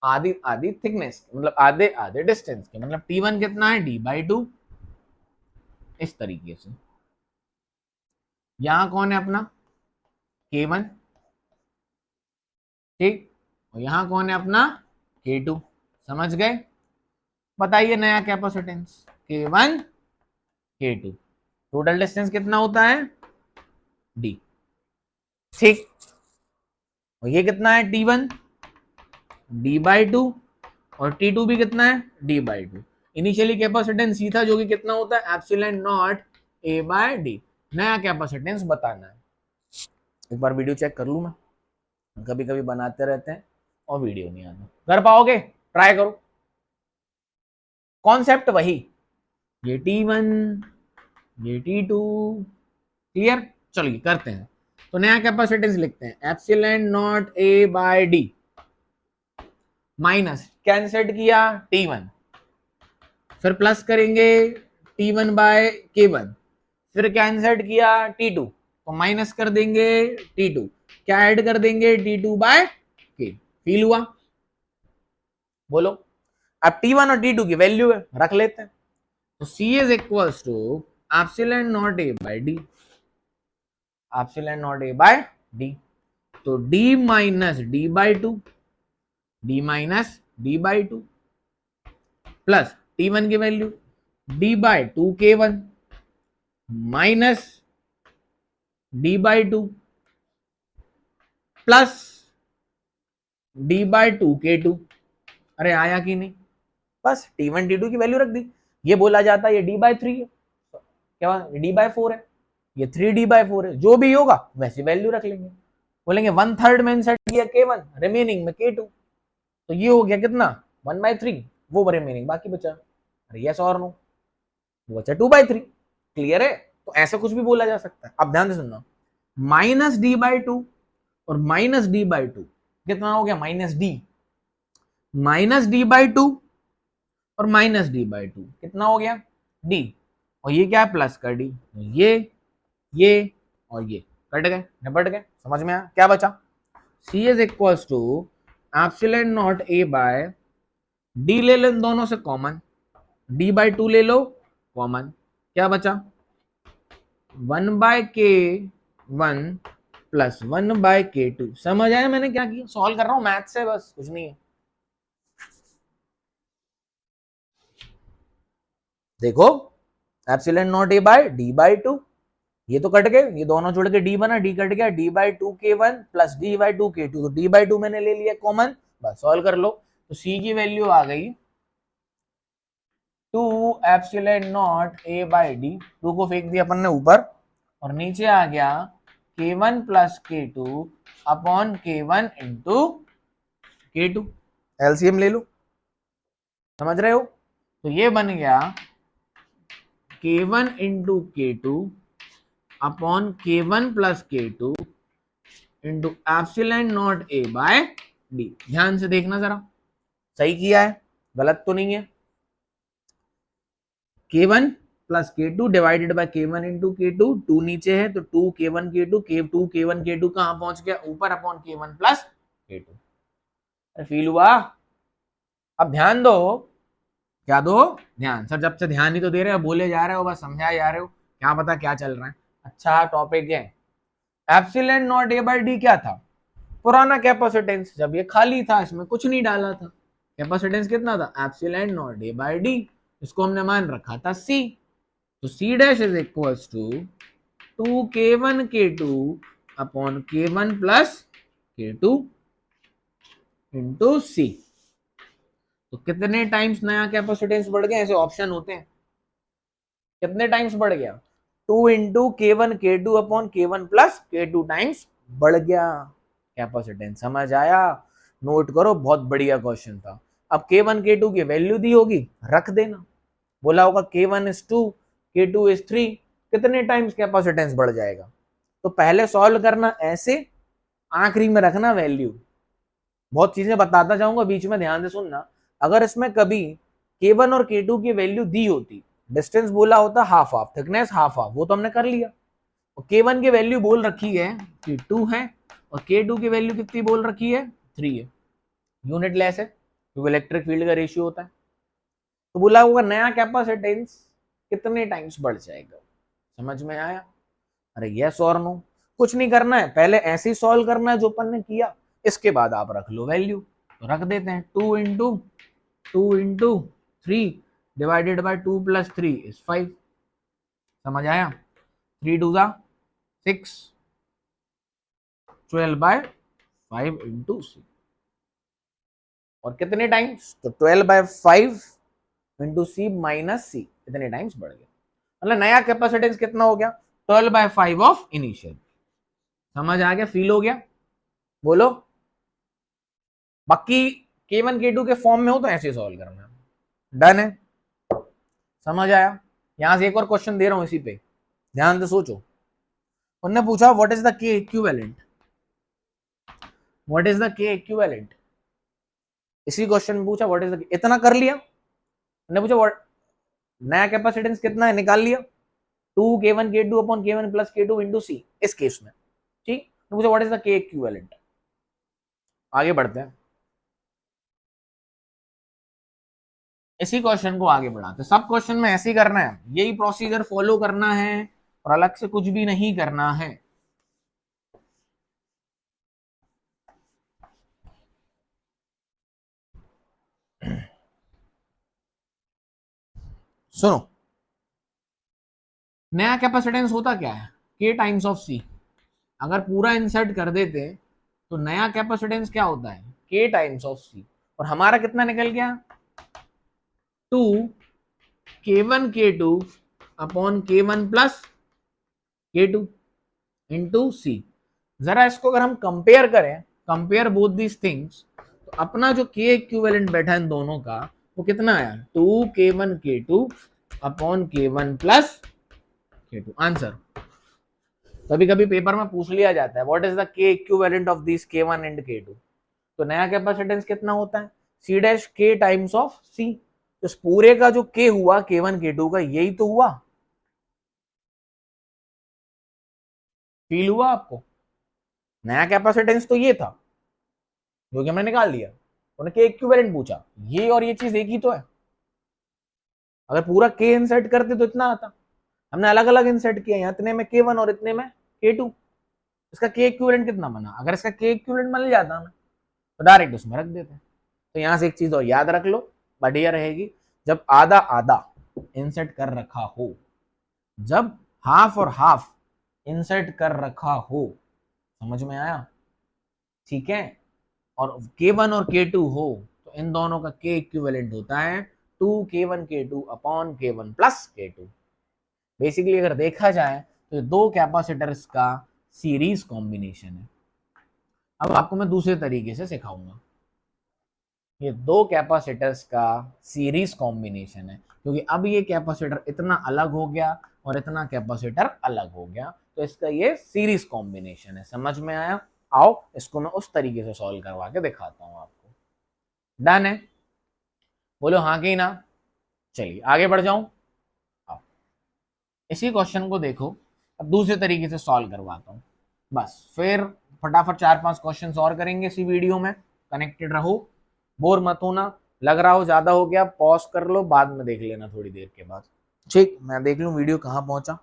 आधी आधी थिकनेस, मतलब आधे आधे डिस्टेंस के, मतलब T1 कितना है? D/2। इस तरीके से यहां कौन है अपना? K1, ठीक? और यहां कौन है अपना? K2। समझ गए? बताइए नया capacitance, K1 K2, total distance कितना होता है? D, ठीक? और ये कितना है? T1 D/2 और T2 भी कितना है? D/2। इनिशियली कैपेसिटेंस C था, जो कि कितना होता है? Epsilon naught A by D। नया कैपेसिटेंस बताना है। एक बार वीडियो चेक कर लूं मैं, कभी कभी बनाते रहते हैं और वीडियो नहीं आता। कर पाओगे? ट्राई करो। कॉन्सेप्ट वही, ये T1 ये T2, क्लियर? चलिए करते हैं। तो नया कैपेसिटेंस लिखते हैं epsilon naught A by D minus cancel किया T1, फिर प्लस करेंगे T1 बाय K1, फिर कैंसिल किया T2 तो माइनस कर देंगे T2, क्या ऐड कर देंगे T2 बाय K। फील हुआ? बोलो। अब T1 और T2 की वैल्यू है, रख लेते हैं। तो C is equals to epsilon naught A by D, epsilon naught A by D. तो D minus D by two, D minus D by two plus T1 की value D by two K1 minus D by two plus D by two K2। अरे आया कि नहीं? बस T1 T2 की वैल्यू रख दी। ये बोला जाता है ये D बाई थ्री है, क्या D बाई फोर है, ये 3D बाई फोर है, जो भी होगा वैसी वैल्यू रख लेंगे। बोलेंगे 1/3 में इंसर्ट किया K1, रिमेनिंग में K2, तो ये हो गया कितना 1/3, वो रिमेनिंग बाकी बचा। अरे यस और नो, वो बचा 2/3। क्लियर है? तो ऐसा कुछ भी बोला जा सकता है। अब ध्यान से सुनना, माइनस डी बाई टू और माइनस डी बाई टू कितना हो गया माइनस डी बाई टू और माइनस डी बाई टू कितना हो गया डी, और ये क्या है प्लस का डी, ये और ये कट गए, निपट गए। समझ में आया? क्या बचा? C is equals to epsilon naught A by D, ले लो दोनों से कॉमन, डी बाई टू ले लो कॉमन, क्या बचा 1/K1 प्लस 1/K2। समझ आया मैंने क्या किया? सॉल्व कर रहा हूं मैथ से, बस कुछ नहीं है। देखो epsilon naught A by D by two, ये तो कट गए, ये दोनों जुड़ के डी बना, डी कट गया, D by two K1 plus D by two K2, तो डी बाई टू मैंने ले लिया कॉमन, बस सॉल्व कर लो। तो सी की वैल्यू आ गई 2 epsilon naught A by D, 2 को फेंक दिया अपन ने ऊपर, और नीचे आ गया K1 plus K2 upon K1 into K2। LCM ले लो, समझ रहे हो? तो ये बन गया K1 into K2 upon K1 plus K2 into epsilon naught A by D. ध्यान से देखना जरा, सही किया है, गलत तो नहीं है। K1 plus K2 divided by K1 into K2, 2 नीचे है तो 2 K1 K2, K2 K1 K2 कहां पहुंच गया ऊपर अपॉन K1 प्लस K2। अरे फील हुआ? अब ध्यान दो, क्या दो ध्यान। सर जब से ध्यान ही तो दे रहे हो, बोले जा रहे हो, बस समझाए जा रहे हो, क्या पता क्या चल रहा है। अच्छा टॉपिक है। Epsilon naught A by D क्या था? पुराना कैपेसिटेंस, जब ये खाली था इसमें कुछ नहीं डाला था। कैपेसिटेंस कितना था? Epsilon naught A by D, इसको हमने मान रखा था C। तो C dash is equals to 2K1 K2 upon K1 plus K2 into C। तो कितने टाइम्स नया कैपेसिटेंस बढ़ गया? ऐसे ऑप्शन होते हैं, कितने टाइम्स बढ़ गया? 2 into K1 K2 upon K1 plus K2 times बढ़ गया कैपेसिटेंस। समझ आया? नोट करो, बहुत बढ़िया क्वेश्चन था। अब K1 K2 की वैल्यू दी होगी, रख देना। बोला होगा K1 is 2, K2 is 3, कितने टाइम्स कैपेसिटेंस बढ़ जाएगा। तो पहले सॉल्व करना ऐसे, आखिरी में रखना वैल्यू। बहुत चीजें बताता जाऊंगा, बीच में ध्यान से सुनना। अगर इसमें कभी K1 और K2 की वैल्यू दी होती, डिस्टेंस बोला होता half half, thickness half half, वो तो हमने कर लिया। और K1 की वैल्यू बोल रखी है कि 2 है, और K2 की वैल्यू कितनी बोल रखी है 3 है। यूनिट लेस है क्योंकि इलेक्ट्रिक फील्ड का रेशियो होता है। तो बोला होगा नया कैपेसिटेंस कितने टाइम्स बढ़ जाएगा। समझ में आया? अरे यस और नो, कुछ नहीं करना है, पहले ऐसे ही सॉल्व करना है जो अपन ने किया, इसके बाद आप रख लो वैल्यू। तो रख देते हैं 2 into 3 divided by 2 plus 3 is 5। समझ आया? 3 2 6, 12/5 इंटू C। और कितने टाइम्स? तो 12/5 इंटू C माइनस C, इतने टाइम्स बढ़ गया। मतलब नया कैपेसिटेंस कितना हो गया? 12/5 ऑफ इनिशियल। समझ आ गया? फील हो गया? बोलो। बाकी K1 K2 के फॉर्म में हो तो ऐसे सॉल्व करना है। डन है? समझ आया? यहां से एक और क्वेश्चन दे रहा हूं इसी पे, ध्यान से सोचो। उन्होंने पूछा व्हाट इज द के इक्विवेलेंट, व्हाट इज द के इक्विवेलेंट, इसी क्वेश्चन में पूछा व्हाट इज द, इतना कर लिया, उन्होंने पूछा व्हाट, नया कैपेसिटेंस कितना है निकाल लिया, 2k1k2 upon k1 plus k2 into सी, इस केस में ठीक, तो पूछा व्हाट इज द के इक्विवेलेंट। आगे बढ़ते हैं, इसी क्वेश्चन को आगे बढ़ाते हैं, सब क्वेश्चन में ऐसे ही करना है, यही प्रोसीजर फॉलो करना है और अलग से कुछ भी नहीं करना है। सुनो, नया कैपेसिटेंस होता क्या है, के टाइम्स ऑफ सी, अगर पूरा इंसर्ट कर देते तो नया कैपेसिटेंस क्या होता है, के टाइम्स ऑफ सी, और हमारा कितना निकल गया, 2k1k2 upon k1 plus k2 into सी। जरा इसको अगर हम कंपेयर करें, कंपेयर बोथ दीज थिंग्स, तो अपना जो के इक्विवेलेंट बैठा इन दोनों का वो कितना आया, 2k1k2 upon k1 plus k2, answer. कभी कभी पेपर में पूछ लिया जाता है व्हाट इज द के equivalent of this k1 and k2, तो नया कैपेसिटेंस कितना होता है, c dash k times of c, तो पूरे का जो k हुआ k1 k2 का, यही तो हुआ, फील हुआ आपको, नया कैपेसिटेंस तो ये था जो कि हमने निकाल दिया, उन्होंने के इक्विवेलेंट पूछा, ये और ये चीज एक ही तो है, अगर पूरा के इंसर्ट करते तो इतना आता, हमने अलग अलग इंसर्ट किया, यहाँ इतने में k1 और इतने में k2, इसका के इक्विवेलेंट कितना बना, अगर इसका के इक्विवेलेंट मिल जाता हमें तो डायरेक्ट उसमें रख देते हैं। तो यहां से एक चीज और याद रख लो, बढ़िया रहेगी, जब आधा आधा इंसर्ट कर रखा हो, जब हाफ और हाफ इंसर्ट कर रखा हो, समझ में आया, ठीक है, और k1 और k2 हो तो इन दोनों का के इक्विवेलेंट होता है 2k1k2 upon k1 plus k2। Basically अगर देखा जाए तो ये दो कैपेसिटर्स का सीरीज कॉम्बिनेशन है। अब आपको मैं दूसरे तरीके से सिखाऊंगा, ये दो कैपेसिटर्स का सीरीज कॉम्बिनेशन है, क्योंकि अब ये कैपेसिटर इतना अलग हो गया और इतना कैपेसिटर अलग हो गया, तो इसका ये सीरीज कॉम्बिनेशन है, समझ में आया। आओ इसको मैं उस तरीके से सॉल्व करवा के दिखाता हूं आपको, डन है, बोलो हाँ कि ना, चलिए आगे बढ़ जाऊं। आओ इसी क्वेश्चन को देखो, अब दूसरे तरीके से सॉल्व करवाता हूं, बस फिर फटाफट 4-5 क्वेश्चन और करेंगे इसी वीडियो में, कनेक्टेड रहो, बोर मत होना, लग रहा हो ज्यादा हो गया पॉज कर लो, बाद में देख लेना थोड़ी देर के बाद, ठीक, मैं देख लूं वीडियो कहाँ पहुंचा,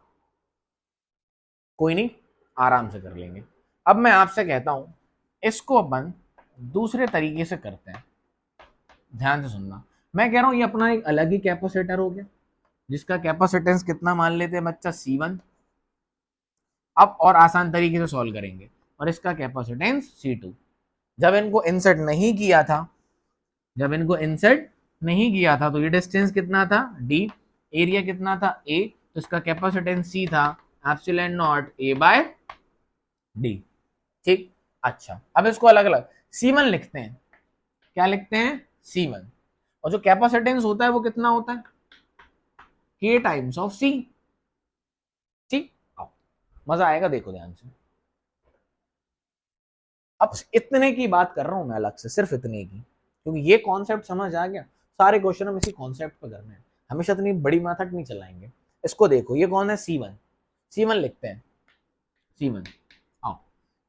कोई नहीं, आराम से कर लेंगे। अब मैं आपसे कहता हूं इसको अपन दूसरे तरीके से करते हैं, ध्यान से सुनना, मैं कह रहा हूं ये अपना एक अलग ही कैपेसिटर हो गया, जिसका कैपेसिटेंस कितना मान लेते हैं बच्चा, C1, अब और आसान तरीके से सॉल्व करेंगे, और इसका कैपेसिटेंस C2। जब इनको इंसर्ट नहीं किया था, जब इनको इंसर्ट नहीं किया था तो ये डिस्टेंस कितना था d, एरिया कितना था a, तो इसका कैपेसिटेंस c था epsilon naught a by d, ठीक। अच्छा अब इसको अलग अलग C1 लिखते हैं, क्या लिखते हैं C1, और जो कैपेसिटेंस होता है वो कितना होता है k टाइम्स ऑफ c, ठीक। अब मजा आएगा, देखो ध्यान से, अब इतने की बात कर रहा हूं मैं अलग से, सिर्फ इतने की, क्योंकि ये कॉन्सेप्ट समझ आ गया, सारे क्वेश्चन हम इसी कॉन्सेप्ट पे करने हैं, हमेशा इतनी बड़ी मेथड नहीं चलाएंगे। इसको देखो, ये कौन है C1, C1 लिखते हैं C1, आओ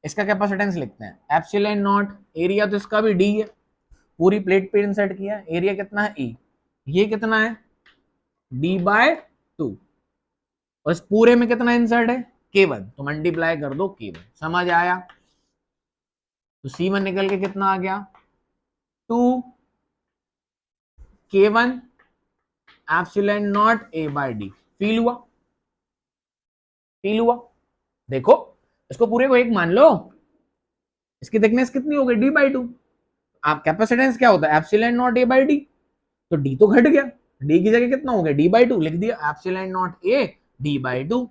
इसका कैपेसिटेंस लिखते हैं एप्सिलॉन नॉट, एरिया तो इसका भी d है, पूरी प्लेट पे इंसर्ट किया, एरिया कितना है E, ये कितना है d बाय 2, और इस पूरे में कितना इंसर्ट है k1, तो मल्टीप्लाई कर दो k1, समझ आया, तो C1 निकल के कितना आ गया 2k1 epsilon naught a by d, feel हुआ, फील हुआ, देखो इसको पूरे को एक मान लो, इसकी थिकनेस कितनी हो गई d बाई 2, आप कैपेसिटेंस क्या होता है epsilon naught a by d, तो d तो घट गया, d की जगह कितना हो गया d बाई 2 लिख दिया, epsilon naught a d by 2,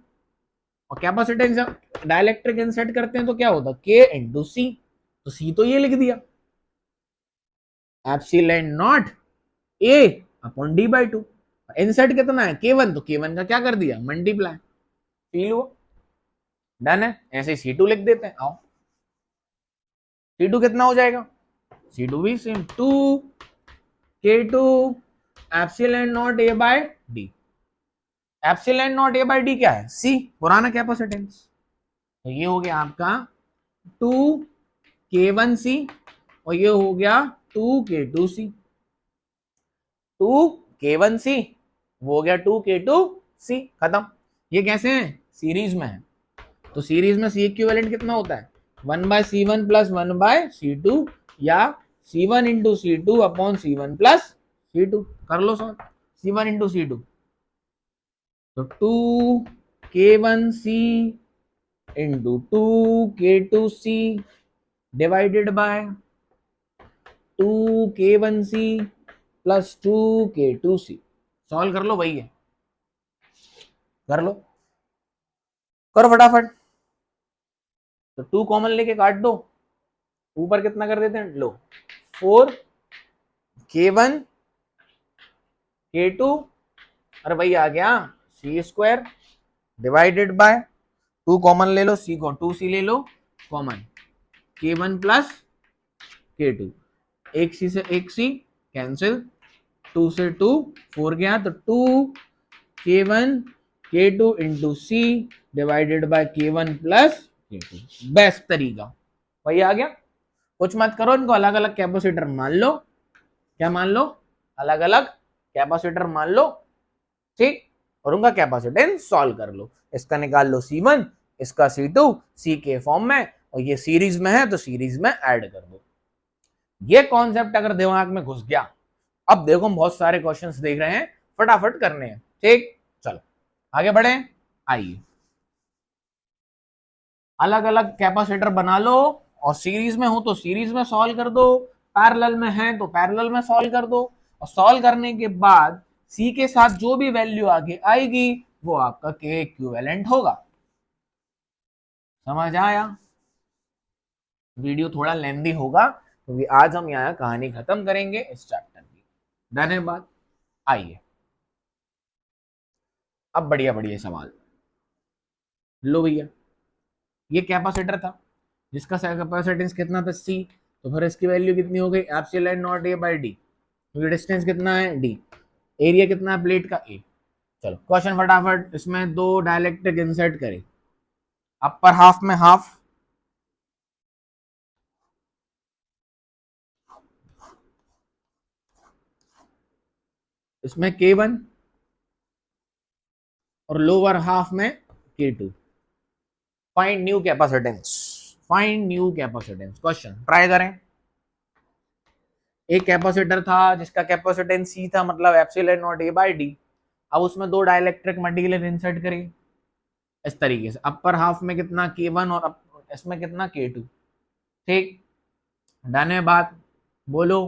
और कैपेसिटेंस जब डाइलेक्ट्रिक इंसर्ट करते हैं तो क्या होता है k इंटू सी, तो सी तो ये लिख दिया epsilon naught a upon d by 2, insert कितना है k1, तो k1 का क्या कर दिया मल्टीप्लाई, फील हुआ, डन है, ऐसे C2 लिख देते हैं। आओ, C2 कितना हो जाएगा, C2 भी same 2K2 epsilon naught A by D। Epsilon naught A by D क्या है, C, पुराना कैपेसिटेंस। तो ये हो गया आपका 2K1C और ये हो गया 2K2C। 2K1C वो हो गया 2K2C, खत्म। ये कैसे हैं, सीरीज में है। तो सीरीज में C इक्विवेलेंट कितना होता है, 1/C1 प्लस 1/C2 या C1 into C2 upon C1 plus C2। कर लो सॉल्व, C1 इंटू C2, तो 2K1C into 2K2C divided by 2K1C plus 2K2C। Solve कर लो, वही है, कर लो, करो फटाफट। तो 2 कॉमन लेके काट दो, ऊपर कितना कर देते हैं, लो 4K1 K2, अरे भाई आ गया C² डिवाइडेड बाय 2 कॉमन ले लो, C को 2C ले लो कॉमन, K1 प्लस K2, एक C से एक C कैंसिल, 2 से 2 4 गया, तो 2K1 K2 into C divided by K1 plus K2। Best तरीका वही आ गया। कुछ मत करो, इनको अलग अलग कैपेसिटर मान लो, क्या मान लो, अलग अलग कैपेसिटर मान लो, ठीक, और उनका कैपेसिटेंस सॉल्व कर लो। इसका निकाल लो C1, इसका C2, C के फॉर्म में, और ये सीरीज में है तो सीरीज में ऐड कर दो। ये कॉन्सेप्ट अगर दिमाग में घुस गया, अब देखो हम बहुत सारे क्वेश्चंस देख रहे हैं, फटाफट करने हैं, ठीक, चलो आगे बढ़े। आइए, अलग अलग कैपेसिटर बना लो, और सीरीज में हो तो सीरीज में सॉल्व कर दो, पैरेलल में है तो पैरेलल में सॉल्व कर दो, और सॉल्व करने के बाद सी के साथ जो भी वैल्यू आगे आएगी वो आपका के इक्विवेलेंट होगा। समझ आया, वीडियो थोड़ा लेंदी होगा क्योंकि आज हम यहाँ कहानी खत्म करेंगे इस चैप्टर की। धन्यवाद। आइए अब बढ़िया बढ़िया सवाल लो भैया। ये कैपेसिटर था जिसका कैपेसिटेंस कितना था C, तो फिर इसकी वैल्यू कितनी हो गई, epsilon naught A by D, क्योंकि डिस्टेंस कितना है D, एरिया कितना है प्लेट का A। चलो क्वेश्चन फटाफट, इसमें दो डायलेक्ट्रिक इंसर्ट करें, अपर हाफ में हाफ, इसमें K1 और लोअर हाफ में K2। Find new capacitance, find new capacitance. Question try करें। एक कैपेसिटर था जिसका कैपेसिटेंस C था, मतलब epsilon naught A by D। अब उसमें दो डाइलेक्ट्रिक मटेरियल इंसर्ट करें इस तरीके से, अपर हाफ में कितना K1 और इसमें कितना K2, ठीक, डन है बात, बोलो।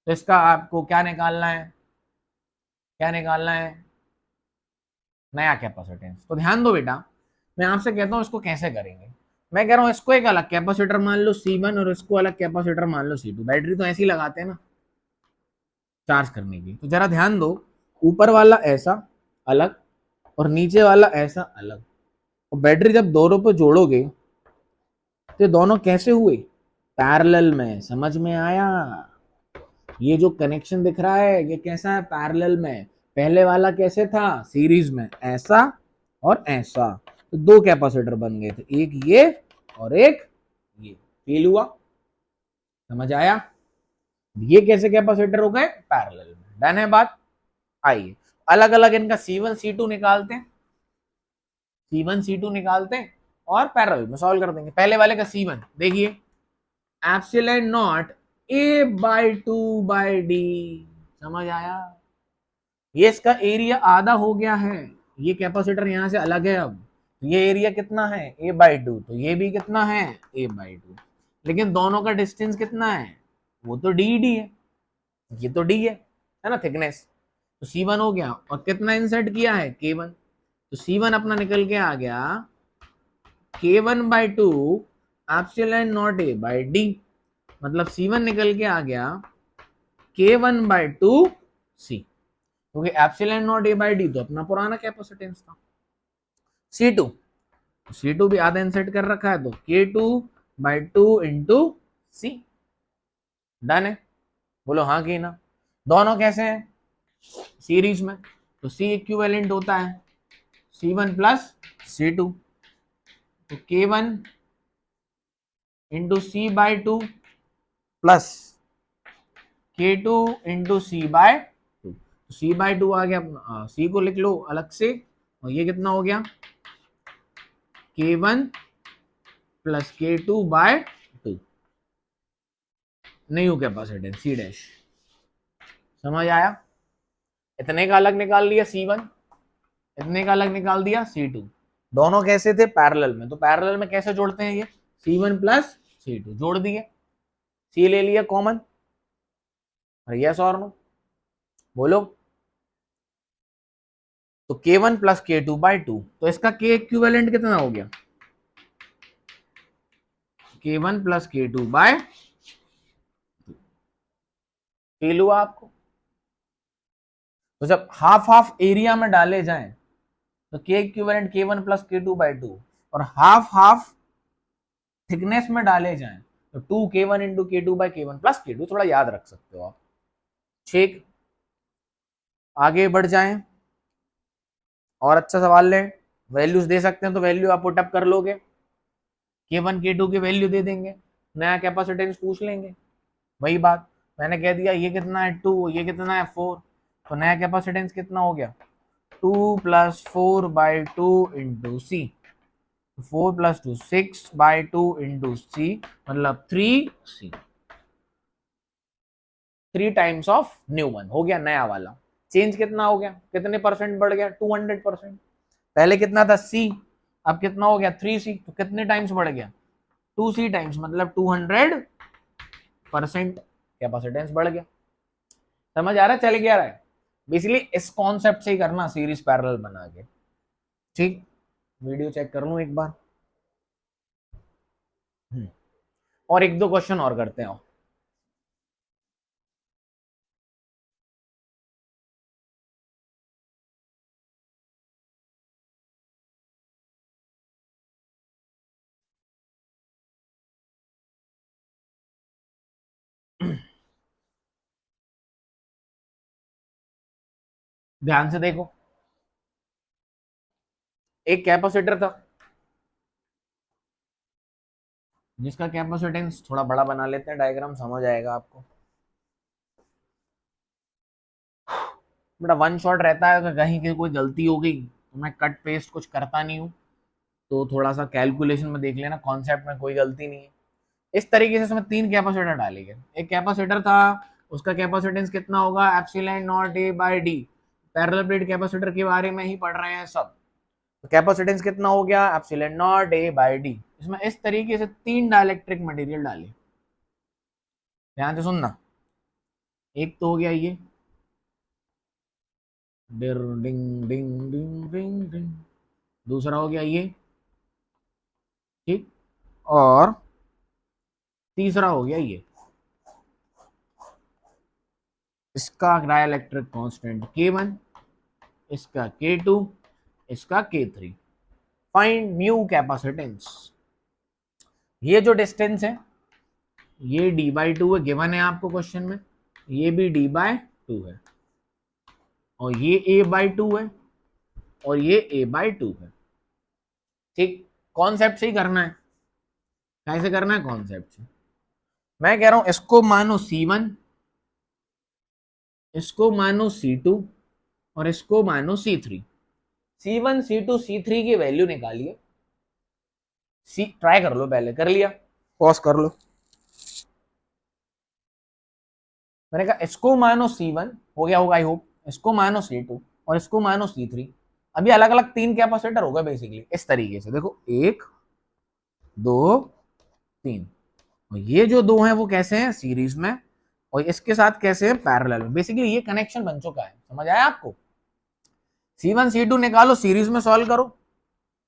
तो इसका आपको क्या निकालना है, क्या निकालना है, नया कैपेसिटेंस। तो ध्यान दो बेटा, मैं आपसे कहता हूं इसको कैसे करेंगे। मैं कह रहा हूं इसको एक अलग कैपेसिटर मान लो C1 और इसको अलग कैपेसिटर मान लो C2। बैटरी तो ऐसे ही लगाते हैं ना चार्ज करने की। तो जरा ध्यान दो, ऊपर वाला ऐसा अलग और नीचे वाला ऐसा अलग, और बैटरी जब दोनों पे जोड़ोगे तो दोनों कैसे हुए, पैरेलल में। समझ में आया, ये जो कनेक्शन दिख रहा है ये कैसा है, पैरेलल में। पहले वाला कैसे था, सीरीज में, ऐसा और ऐसा। तो दो कैपेसिटर बन गए थे, एक ये और एक ये, फील हुआ, समझ आया। ये कैसे कैपेसिटर हो गए, पैरेलल में। डन है बात। आइए अलग अलग इनका C1 C2 निकालते हैं, C1 C2 निकालते हैं और पैरेलल में सॉल्व कर देंगे। पहले वाले का C1 देखिए, epsilon naught A by 2 by D। समझ आया, ये इसका एरिया आधा हो गया है, ये कैपेसिटर यहां से अलग है। अब ये एरिया कितना है A/2, तो ये भी कितना है A/2, लेकिन दोनों का डिस्टेंस कितना है, वो तो D है, ये तो D है ना थिकनेस। तो C1 हो गया, और कितना इंसर्ट किया है K1, तो C1 अपना निकल के आ गया K1/2 एप्सिलॉन नॉट A/D, मतलब C1 निकल के आ गया K1/2 C, क्योंकि एप्सिलॉन नॉट A/D तो अपना पुराना कैपेसिटेंस था। C2 C2 भी आधा इंसर्ट कर रखा है, तो K2/2 इंटू सी। डन है, बोलो हाँ कि ना। दोनों कैसे हैं, सीरीज में, तो C इक्विवेलेंट होता है C1 प्लस C2, तो K1 into C/2 plus K2 into C/2। C/2 आ गया, C को लिख लो अलग से, और ये कितना हो गया K1 plus K2/2। New capacitance C dash. समझ आया, इतने का अलग निकाल लिया C1, इतने का अलग निकाल दिया C2। दोनों कैसे थे, पैरेलल में, तो पैरेलल में कैसे जोड़ते हैं, ये C1 प्लस C2 जोड़ दिए, C ले लिया कॉमन, यस और नो, बोलो। तो K1 प्लस K2/2, तो इसका K इक्विवेलेंट कितना हो गया, K1 प्लस K2/2। फील हुआ आपको, तो जब हाफ हाफ एरिया में डाले जाएं तो K equivalent K1 plus K2/2, और हाफ हाफ थिकनेस में डाले जाएं तो 2K1 into K2/K1 plus K2, थोड़ा याद रख सकते हो आप। ठीक, आगे बढ़ जाएं और अच्छा सवाल लें, वैल्यूज दे सकते हैं तो वैल्यू आप पुटअप कर लोगे, K1 K2 की वैल्यू दे देंगे, नया कैपेसिटेंस पूछ लेंगे, वही बात मैंने कह दिया, ये कितना है 2, ये कितना है 4, तो नया कैपेसिटेंस कितना हो गया 2 प्लस 4/2 इंटू सी, 4 प्लस 2 6/2 इंटू सी, मतलब 3C, 3 times of new one हो गया नया वाला। चेंज कितना हो गया, कितने परसेंट बढ़ गया, 200%। पहले कितना था C, अब कितना हो गया 3C, तो कितने टाइम्स बढ़ गया 2C टाइम्स, मतलब 200% कैपेसिटेंस बढ़ गया। समझ आ रहा है, चल गया रहा है, बेसिकली इस कॉन्सेप्ट से ही करना सीरीज पैरेलल बना के। ठीक, वीडियो चेक कर लूं एक बार, और एक दो क्वेश्चन और करते हैं। ध्यान से देखो, एक कैपेसिटर था जिसका कैपेसिटेंस, थोड़ा बड़ा बना लेते हैं डायग्राम, समझ आएगा आपको। बेटा वन शॉट रहता है, अगर कहीं की कोई गलती हो गई तो मैं कट पेस्ट कुछ करता नहीं हूँ, तो थोड़ा सा कैलकुलेशन में देख लेना, कॉन्सेप्ट में कोई गलती नहीं है। इस तरीके से इसमें 3 कैपेसिटर डाले गए, एक कैपेसिटर था, उसका कैपेसिटेंस कितना होगा epsilon naught A by D, parallel plate capacitor के बारे में ही पढ़ रहे हैं सब, तो कैपेसिटेंस कितना हो गया epsilon naught A by D. इसमें इस तरीके से 3 डाइलेक्ट्रिक मटेरियल डाले, ध्यान से सुनना, एक तो हो गया ये डिंग डिंग डिंग डिंग डिंग डिंग, दूसरा हो गया ये, ठीक, और तीसरा हो गया ये, इसका डाइलेक्ट्रिक कांस्टेंट K1, इसका K2, इसका K3। फाइंड म्यू कैपेसिटेंस, ये जो डिस्टेंस है ये D/2 है, गिवन है आपको क्वेश्चन में, ये भी D/2 है, और ये A/2 है, और ये A/2 है। ठीक, कॉन्सेप्ट से ही करना है, कैसे करना है कॉन्सेप्ट से। मैं कह रहा हूं इसको मानो C1, इसको मानो C2, और इसको मानो C3। C1 C2 C3 की वैल्यू निकालिए, ट्राई कर लो, पहले कर लिया, पॉज कर लो। मैंने कहा इसको मानो C1, हो गया होगा आई होप, इसको मानो C2 और इसको मानो C3। अभी अलग अलग 3 कैपेसिटर होगा बेसिकली, इस तरीके से देखो, 1 2 3, और ये जो दो हैं वो कैसे हैं सीरीज में, और इसके साथ कैसे हैं पैरेलल में। बेसिकली ये कनेक्शन बन चुका है, समझ आया आपको। C1 C2 निकालो, सीरीज में सॉल्व करो,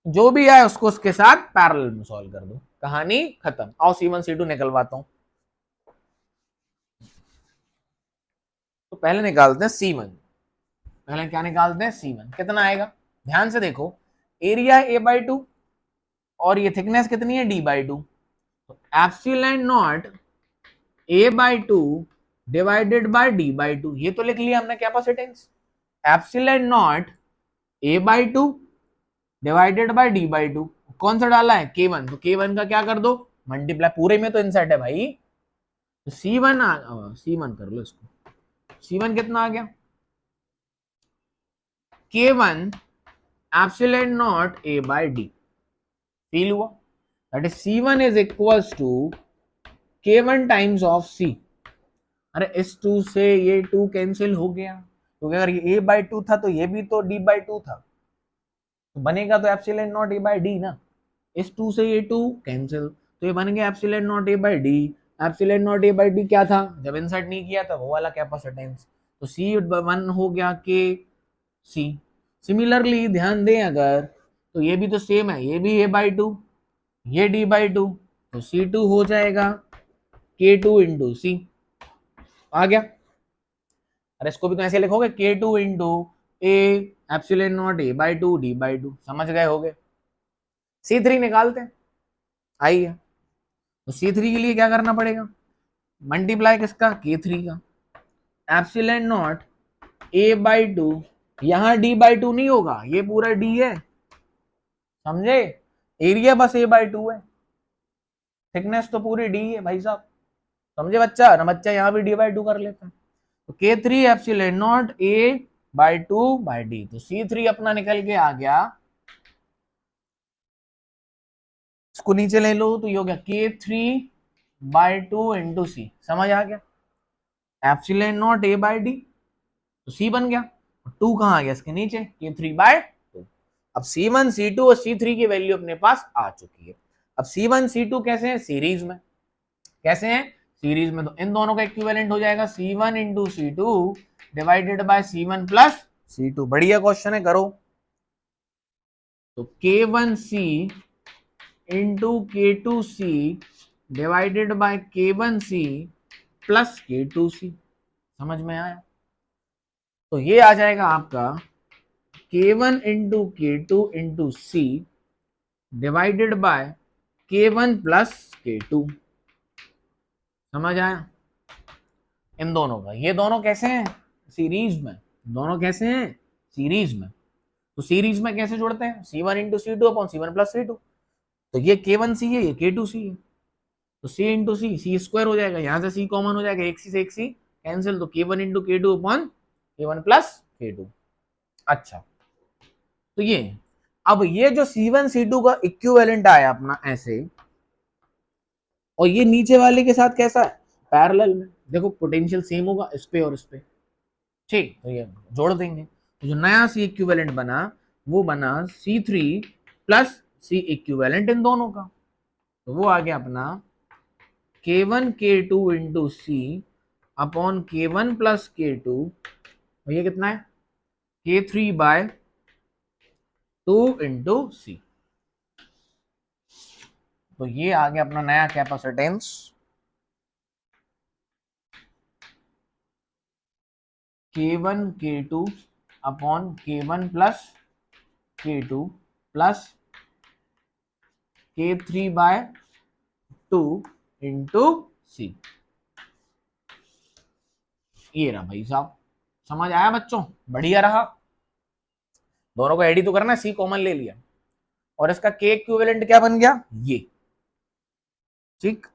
जो भी आए उसको उसके साथ पैरेलल में सॉल्व कर दो, कहानी खत्म। आओ C1 C2 निकलवाता हूं, तो पहले निकालते हैं C1, पहले क्या निकालते हैं C1, कितना आएगा, ध्यान से देखो, एरिया A/2, और ये थिकनेस कितनी है, d/2। तो epsilon not a/2 divided by d/2, ये तो लिख लिया हमने capacitance. Epsilon not a/2 divided by d/2, कौन सा डाला है, k1, तो k1 का क्या कर दो, मल्टीप्लाई, पूरे में तो इनसेट है भाई, तो C1 C1 कर लो इसको, C1 कितना आ गया, K1 epsilon naught a/d, feel हुआ, that is C1 is equals to K1 times of C। अरे इस 2 से ये 2 कैंसिल हो गया, क्योंकि अगर ये a/2 था तो ये भी तो d/2 था, तो बनेगा तो एप्सिलॉन नॉट a/d ना, इस 2 से ये 2 कैंसिल, तो ये बन गया epsilon naught a/d। Epsilon naught a/d क्या था, जब इंसर्ट नहीं किया था वो वाला कैपेसिटेंस, तो C1 हो गया के C। सिमिलरली ध्यान दें अगर, तो ये भी तो सेम है, ये भी a/2, ये d/2, तो C2 हो जाएगा K2 इंटू सी, आ गया। अरे इसको भी तो ऐसे लिखोगे, K2 into A epsilon not a/2 d/2, समझ गए होगे। C3 निकालते हैं, आइए, तो C3 के लिए क्या करना पड़ेगा, मल्टीप्लाई किसका, K3 का, एप्सिलॉन नॉट a/2, यहां d/2 नहीं होगा, ये पूरा d है, समझे, एरिया बस a/2 है, थिकनेस तो पूरी d है भाई साहब, समझे बच्चा ना, बच्चा यहाँ भी d/2 कर लेता है, तो K3 एप्सिलॉन नॉट a/2/d, तो C3 अपना निकल के आ गया, इसको नीचे ले लो, तो ये हो गया K3/2 इंटू सी, समझ आ गया, एप्सिलॉन नॉट a/d, तो C बन गया, 2 कहाँ आ गया इसके नीचे, K3/2। अब C1 C2 और C3 की वैल्यू अपने पास आ चुकी है। अब C1 C2 कैसे हैं, सीरीज में, कैसे हैं, सीरीज में, तो इन दोनों का इक्विवेलेंट हो जाएगा C1 into C2 divided by C1 plus C2। बढ़िया क्वेश्चन है, करो, तो K1C into K2C divided by K1C plus K2C, समझ में आया, तो ये आ जाएगा आपका K1 into K2 into C divided by K1 plus K2, समझ आया, इन दोनों का, ये दोनों कैसे हैं, सीरीज में, दोनों कैसे हैं, सीरीज में, तो सीरीज में कैसे जोड़ते हैं, C1 into C2 upon C1 plus C2, तो ये K1C है, ये K2C है, तो C इंटू C स्क्वायर हो जाएगा, यहां से C कॉमन हो जाएगा, एक C से एक C कैंसिल, तो K1 into K2 upon K1 plus K2। अच्छा, तो ये, अब ये जो C1 C2 का इक्विवेलेंट आया अपना ऐसे, और ये नीचे वाले के साथ कैसा है, पैरेलल में, देखो पोटेंशियल सेम होगा इस पे और इस पे, ठीक, तो ये जोड़ देंगे, तो जो नया C इक्विवेलेंट बना वो बना C3 प्लस C इक्विवेलेंट इन दोनों का, तो वो आ गया अपना K1 K2 into C upon K1 plus K2, और ये कितना है, K3/2 इंटू C, तो ये आ गया अपना नया capacitance, K1 K2 upon K1 plus K2 plus K3/2 into C, ये रहा भाई साहब, समझ आया बच्चों, बढ़िया रहा, दोनों को एडी तो करना, C कॉमन ले लिया, और इसका K इक्विवेलेंट क्या बन गया, ये, ठीक,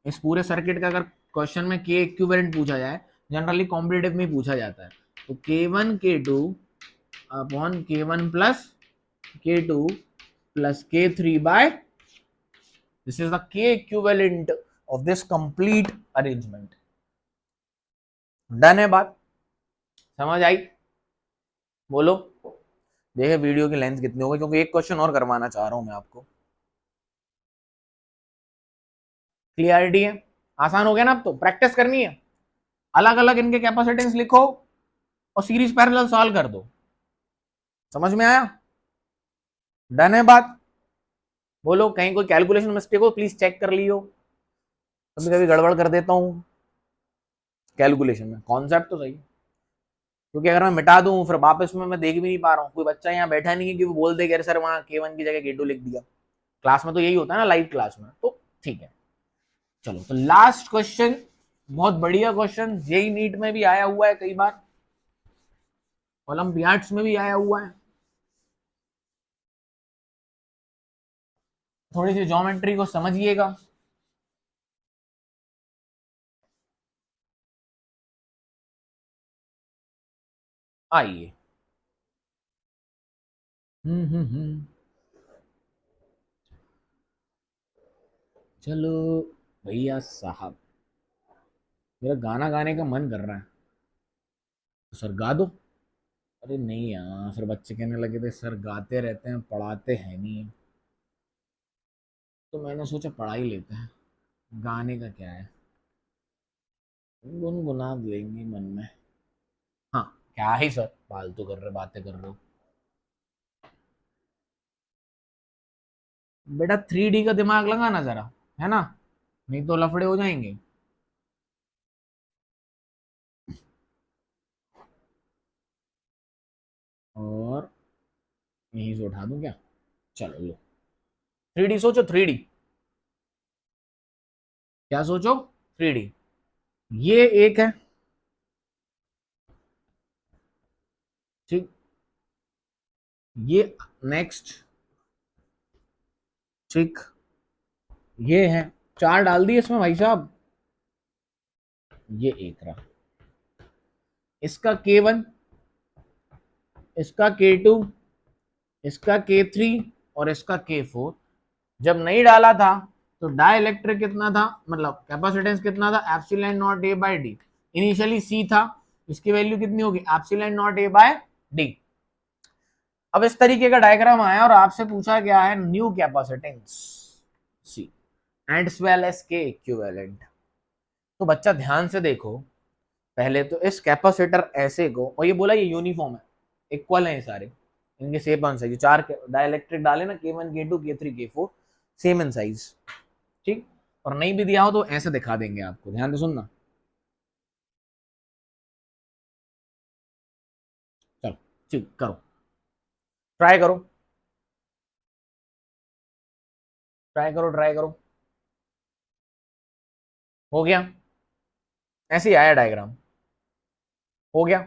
इस पूरे सर्किट का अगर क्वेश्चन में K इक्विवेलेंट पूछा जाए, जनरली कॉम्पिटिटिव में पूछा जाता है, तो K1 K2 upon K1 plus K2 plus K3/, this is the K equivalent of this complete arrangement। Done है बात, समझ आई, बोलो, देखिए वीडियो की लेंथ कितनी होगी, क्योंकि एक क्वेश्चन और करवाना चाह रहा हूं मैं आपको, क्लियरिटी है, आसान हो गया ना, अब तो प्रैक्टिस करनी है, अलग अलग इनके कैपेसिटेंस लिखो और सीरीज पैरेलल सॉल्व कर दो, समझ में आया, डन है बात, बोलो, कहीं कोई कैलकुलेशन मिस्टेक हो प्लीज चेक कर लियो, कभी कभी गड़बड़ कर देता हूं कैलकुलेशन में, कॉन्सेप्ट तो सही है, क्योंकि अगर मैं मिटा दूं फिर वापस में मैं देख भी नहीं पा रहा हूँ, कोई बच्चा यहाँ बैठा नहीं है कि वो बोल दे कि अरे सर वहां K1 की जगह K2 लिख दिया, क्लास में तो यही होता है ना, लाइव क्लास में, तो ठीक है। चलो तो लास्ट क्वेश्चन, बहुत बढ़िया क्वेश्चन, जेई नीट में भी आया हुआ है कई बार, ओलंपियाड्स में भी आया हुआ है। थोड़ी सी ज्योमेट्री को समझिएगा। आइए। हम्म। चलो भैया साहब, मेरा गाना गाने का मन कर रहा है, तो सर गा दो। अरे नहीं यार, फिर बच्चे कहने लगे थे सर गाते रहते हैं पढ़ाते हैं नहीं, तो मैंने सोचा पढ़ा ही लेते हैं, गाने का क्या है, गुनगुना लेंगे मन में। हाँ, क्या ही सर फालतू कर रहे, बातें कर रहे हो। बेटा 3D का दिमाग लगाना जरा, है ना, नहीं तो लफड़े हो जाएंगे। और यहीं से उठा दूं क्या? चलो लो, 3D सोचो, 3D। क्या सोचो? 3D। ये एक है, ठीक, ये नेक्स्ट, ठीक, ये है, चार डाल दिए इसमें भाई साहब। ये एक रहा, इसका K1, इसका K2, इसका K3 और इसका K4। जब नहीं डाला था तो डाइलेक्ट्रिक कितना था, मतलब कैपेसिटेंस कितना था, epsilon naught A by D. Initially C था, इसकी वैल्यू कितनी होगी, epsilon naught A by D. अब इस तरीके का डायग्राम आया और आपसे पूछा गया है new capacitance C and well as के इक्विवेलेंट। तो बच्चा ध्यान से देखो, पहले तो इस कैपेसिटर ऐसे को, और ये बोला ये यूनिफॉर्म है, इक्वल है ये सारे, इनके सेम इन साइज, चार डाइलेक्ट्रिक डाले ना, K1 K2 K3 K4 same in size, ठीक। और नहीं भी दिया हो तो ऐसे दिखा देंगे आपको, ध्यान से सुनना। चलो ठीक, करो, ट्राई करो, ट्राई करो, ट्राई करो। हो गया, ऐसे ही आया डायग्राम, हो गया।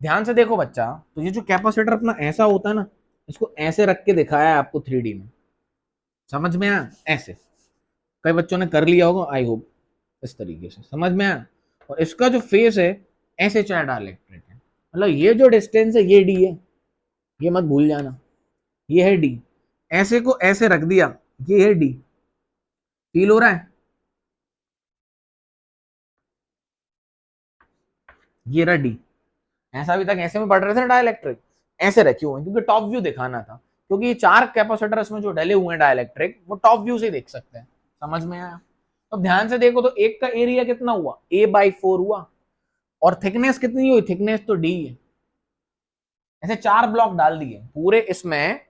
ध्यान से देखो बच्चा, तो ये जो कैपेसिटर अपना ऐसा होता है ना, इसको ऐसे रख के दिखाया है आपको 3D में, समझ में आया? ऐसे कई बच्चों ने कर लिया होगा, आई होप इस तरीके से समझ में आया। और इसका जो फेस है ऐसे चार डाइलेक्ट्रिक है, मतलब ये जो डिस्टेंस है ये डी है, ये मत भूल जाना, ये है डी। ऐसे को ऐसे रख दिया, ये है डी, फील हो रहा है? ये रहा डी। ऐसा अभी तक ऐसे में पढ़ रहे थे ना डाइलेक्ट्रिक, ऐसे रखे हुए हैं क्योंकि टॉप व्यू दिखाना था, क्योंकि ये चार कैपेसिटर इसमें जो डले हुए हैं डाइलेक्ट्रिक, वो टॉप व्यू से देख सकते हैं। समझ में आया? तो ध्यान से देखो, तो एक का एरिया कितना हुआ, A/4 हुआ, और थिकनेस कितनी हुई, थिकनेस तो डी है। ऐसे चार ब्लॉक डाल दिए पूरे इसमें,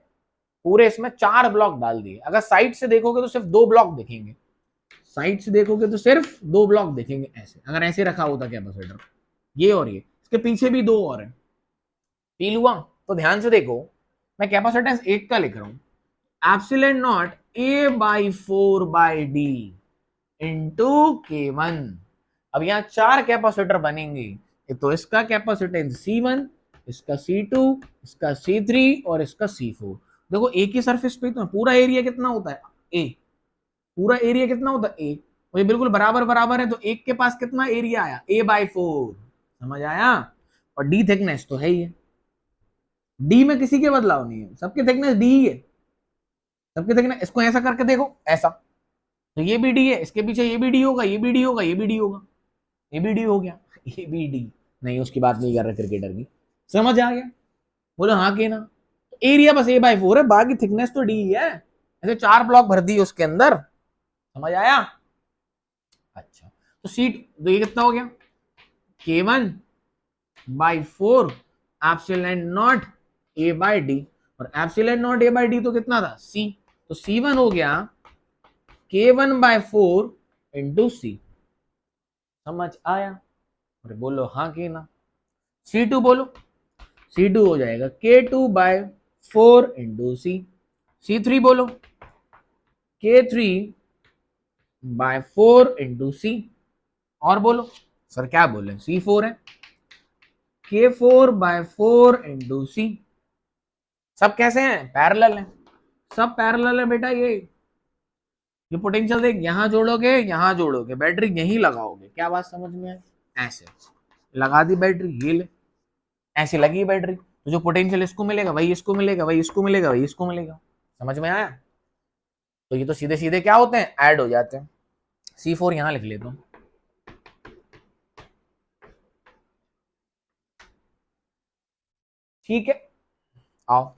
पूरे इसमें चार ब्लॉक डाल दिए। अगर साइड से देखोगे तो सिर्फ दो ब्लॉक दिखेंगे, साइड से देखोगे तो सिर्फ दो ब्लॉक दिखेंगे ऐसे, अगर ऐसे रखा होता कैपेसिटर, ये और ये, इसके पीछे भी दो और है। फील हुआ? तो ध्यान से देखो, मैं कैपेसिटेंस एक का लिख रहा हूं, epsilon not A/4/D into K1। अब यहां चार कैपेसिटर बनेंगे, तो इसका कैपेसिटेंस C1, इसका C2, इसका C3 और इसका C4। देखो एक ही सरफेस पे तो पूरा एरिया कितना होता है, A, पूरा एरिया कितना होता है A, और ये बिल्कुल बराबर बराबर है, तो एक के पास कितना एरिया आया, A/4। समझ आया? और D थिकनेस तो है ही है, डी में किसी के बदलाव नहीं है, सबके थिकनेस डी ही है, सबके थिकनेस। इसको ऐसा करके देखो, ऐसा, तो ये भी डी है, इसके पीछे ये भी डी होगा, ये भी डी होगा, ये भी डी होगा, ये भी डी हो गया, ये भी डी। नहीं उसकी बात नहीं कर रहे क्रिकेटर की, समझ आ गया? बोलो हाँ कि ना? एरिया बस A/4 है, बाकी थिकनेस तो डी है, ऐसे चार ब्लॉक भर दिए उसके अंदर। समझ आया? अच्छा, तो सीट, तो ये कितना हो गया, K1/4 एप्सिलॉन नॉट A/D, और एप्सिलॉन नॉट A/D तो कितना था, C, तो C1 हो गया K1/4 इंटू C। समझ आया? अरे बोलो हाँ कि ना? C2 बोलो, C2 हो जाएगा K2/4 इंटू C। C3 बोलो, K3/4 इंटू सी। और बोलो सर क्या बोले, C4 है, K4/4 इंटू सी। सब कैसे हैं, पैरेलल है, सब पैरेलल है बेटा। ये पोटेंशियल देख, यहां जोड़ोगे यहां जोड़ोगे, बैटरी यहीं लगाओगे, क्या बात समझ में है? ऐसे लगा दी बैटरी, ये ले, ऐसे लगी बैटरी, तो जो पोटेंशियल इसको मिलेगा वही इसको मिलेगा, वही इसको मिलेगा, वही इसको मिलेगा। समझ में आया? तो ये तो सीधे सीधे क्या होते हैं, ऐड हो जाते हैं। C4 यहां लिख लेता हूं। ठीक है, आओ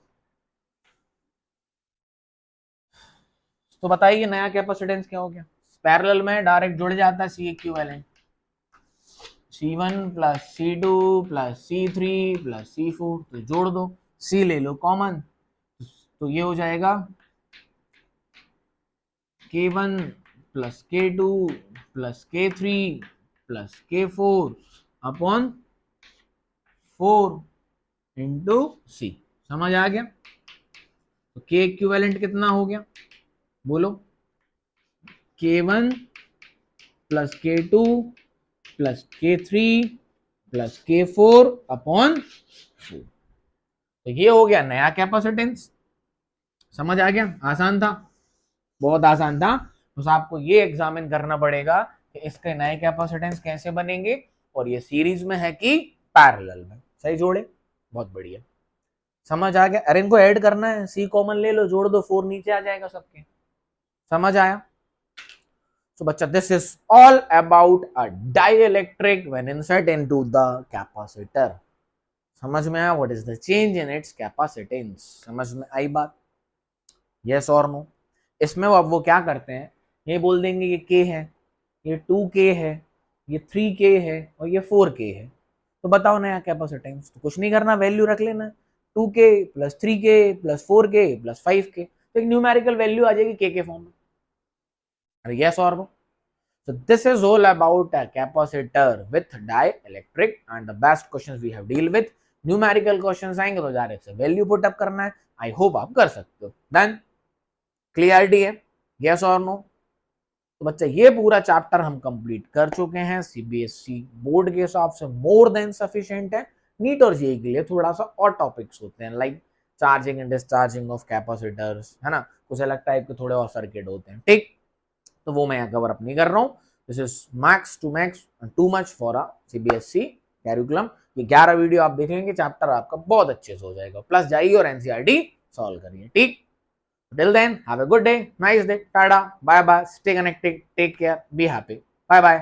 तो बताइए नया कैपेसिटेंस क्या हो गया। पैरेलल में डायरेक्ट जुड़ जाता है C equivalent, C1 plus C2 plus C3 plus C4, तो जोड़ दो, C ले लो कॉमन, तो ये हो जाएगा K1 plus K2 plus K3 plus K4 upon 4 into C. समझ आ गया? तो K इक्विवेलेंट कितना हो गया, बोलो, K1 plus K2 plus K3 plus K4 upon 4। तो ये हो गया नया कैपेसिटेंस। समझ आ गया? आसान था, बहुत आसान था। बस आपको ये एग्जामिन करना पड़ेगा कि इसके नए कैपेसिटेंस कैसे बनेंगे, और ये सीरीज में है कि पैरेलल में। सही जोड़े, बहुत बढ़िया। समझ आ गया? अरे इनको ऐड करना है, सी कॉमन ले लो, जोड़ दो, 4 नीचे आ जाएगा सबके। समझ आया? So, बच्चा, this is all about a dielectric when insert into the capacitor. समझ में आया? What is the change in its capacitance? समझ में आई बात? Yes or no? इसमें वो क्या करते हैं, ये बोल देंगे ये K है, ये 2K है, ये 3K है और ये 4K है। तो बताओ नया कैपेसिटेंस। तो कुछ नहीं करना, वैल्यू रख लेना, 2K plus 3K plus 4K plus 5K, तो एक न्यूमेरिकल वैल्यू आ जाएगी K के फॉर्म में। अरे यस और no? So this is all about a capacitor with dielectric, and the best questions we have deal with. Numerical questions आएंगे तो डायरेक्ट से वैल्यू पुट अप करना है। आई होप आप कर सकते हो। डन, क्लियरिटी है? यस और नो? तो बच्चा ये पूरा चैप्टर हम कंप्लीट कर चुके हैं। सीबीएसई बोर्ड के हिसाब से मोर देन सफिशिएंट है। नीट और जेईई के लिए थोड़ा सा और टॉपिक्स होते हैं, like charging and discharging of capacitors, है ना, कुछ अलग टाइप के थोड़े और सर्किट होते हैं। ठीक, तो वो मैं यहाँ कवर अप नहीं कर रहा हूँ। This is max too much for a CBSE curriculum. ये 11 वीडियो आप देख लेंगे, चैप्टर आपका बहुत अच्छे से हो जाएगा। प्लस जाइए और एनसीईआरटी सॉल्व करिए। ठीक, till then have a good day, nice day, tata, bye bye, stay connected, take care, be happy, bye bye.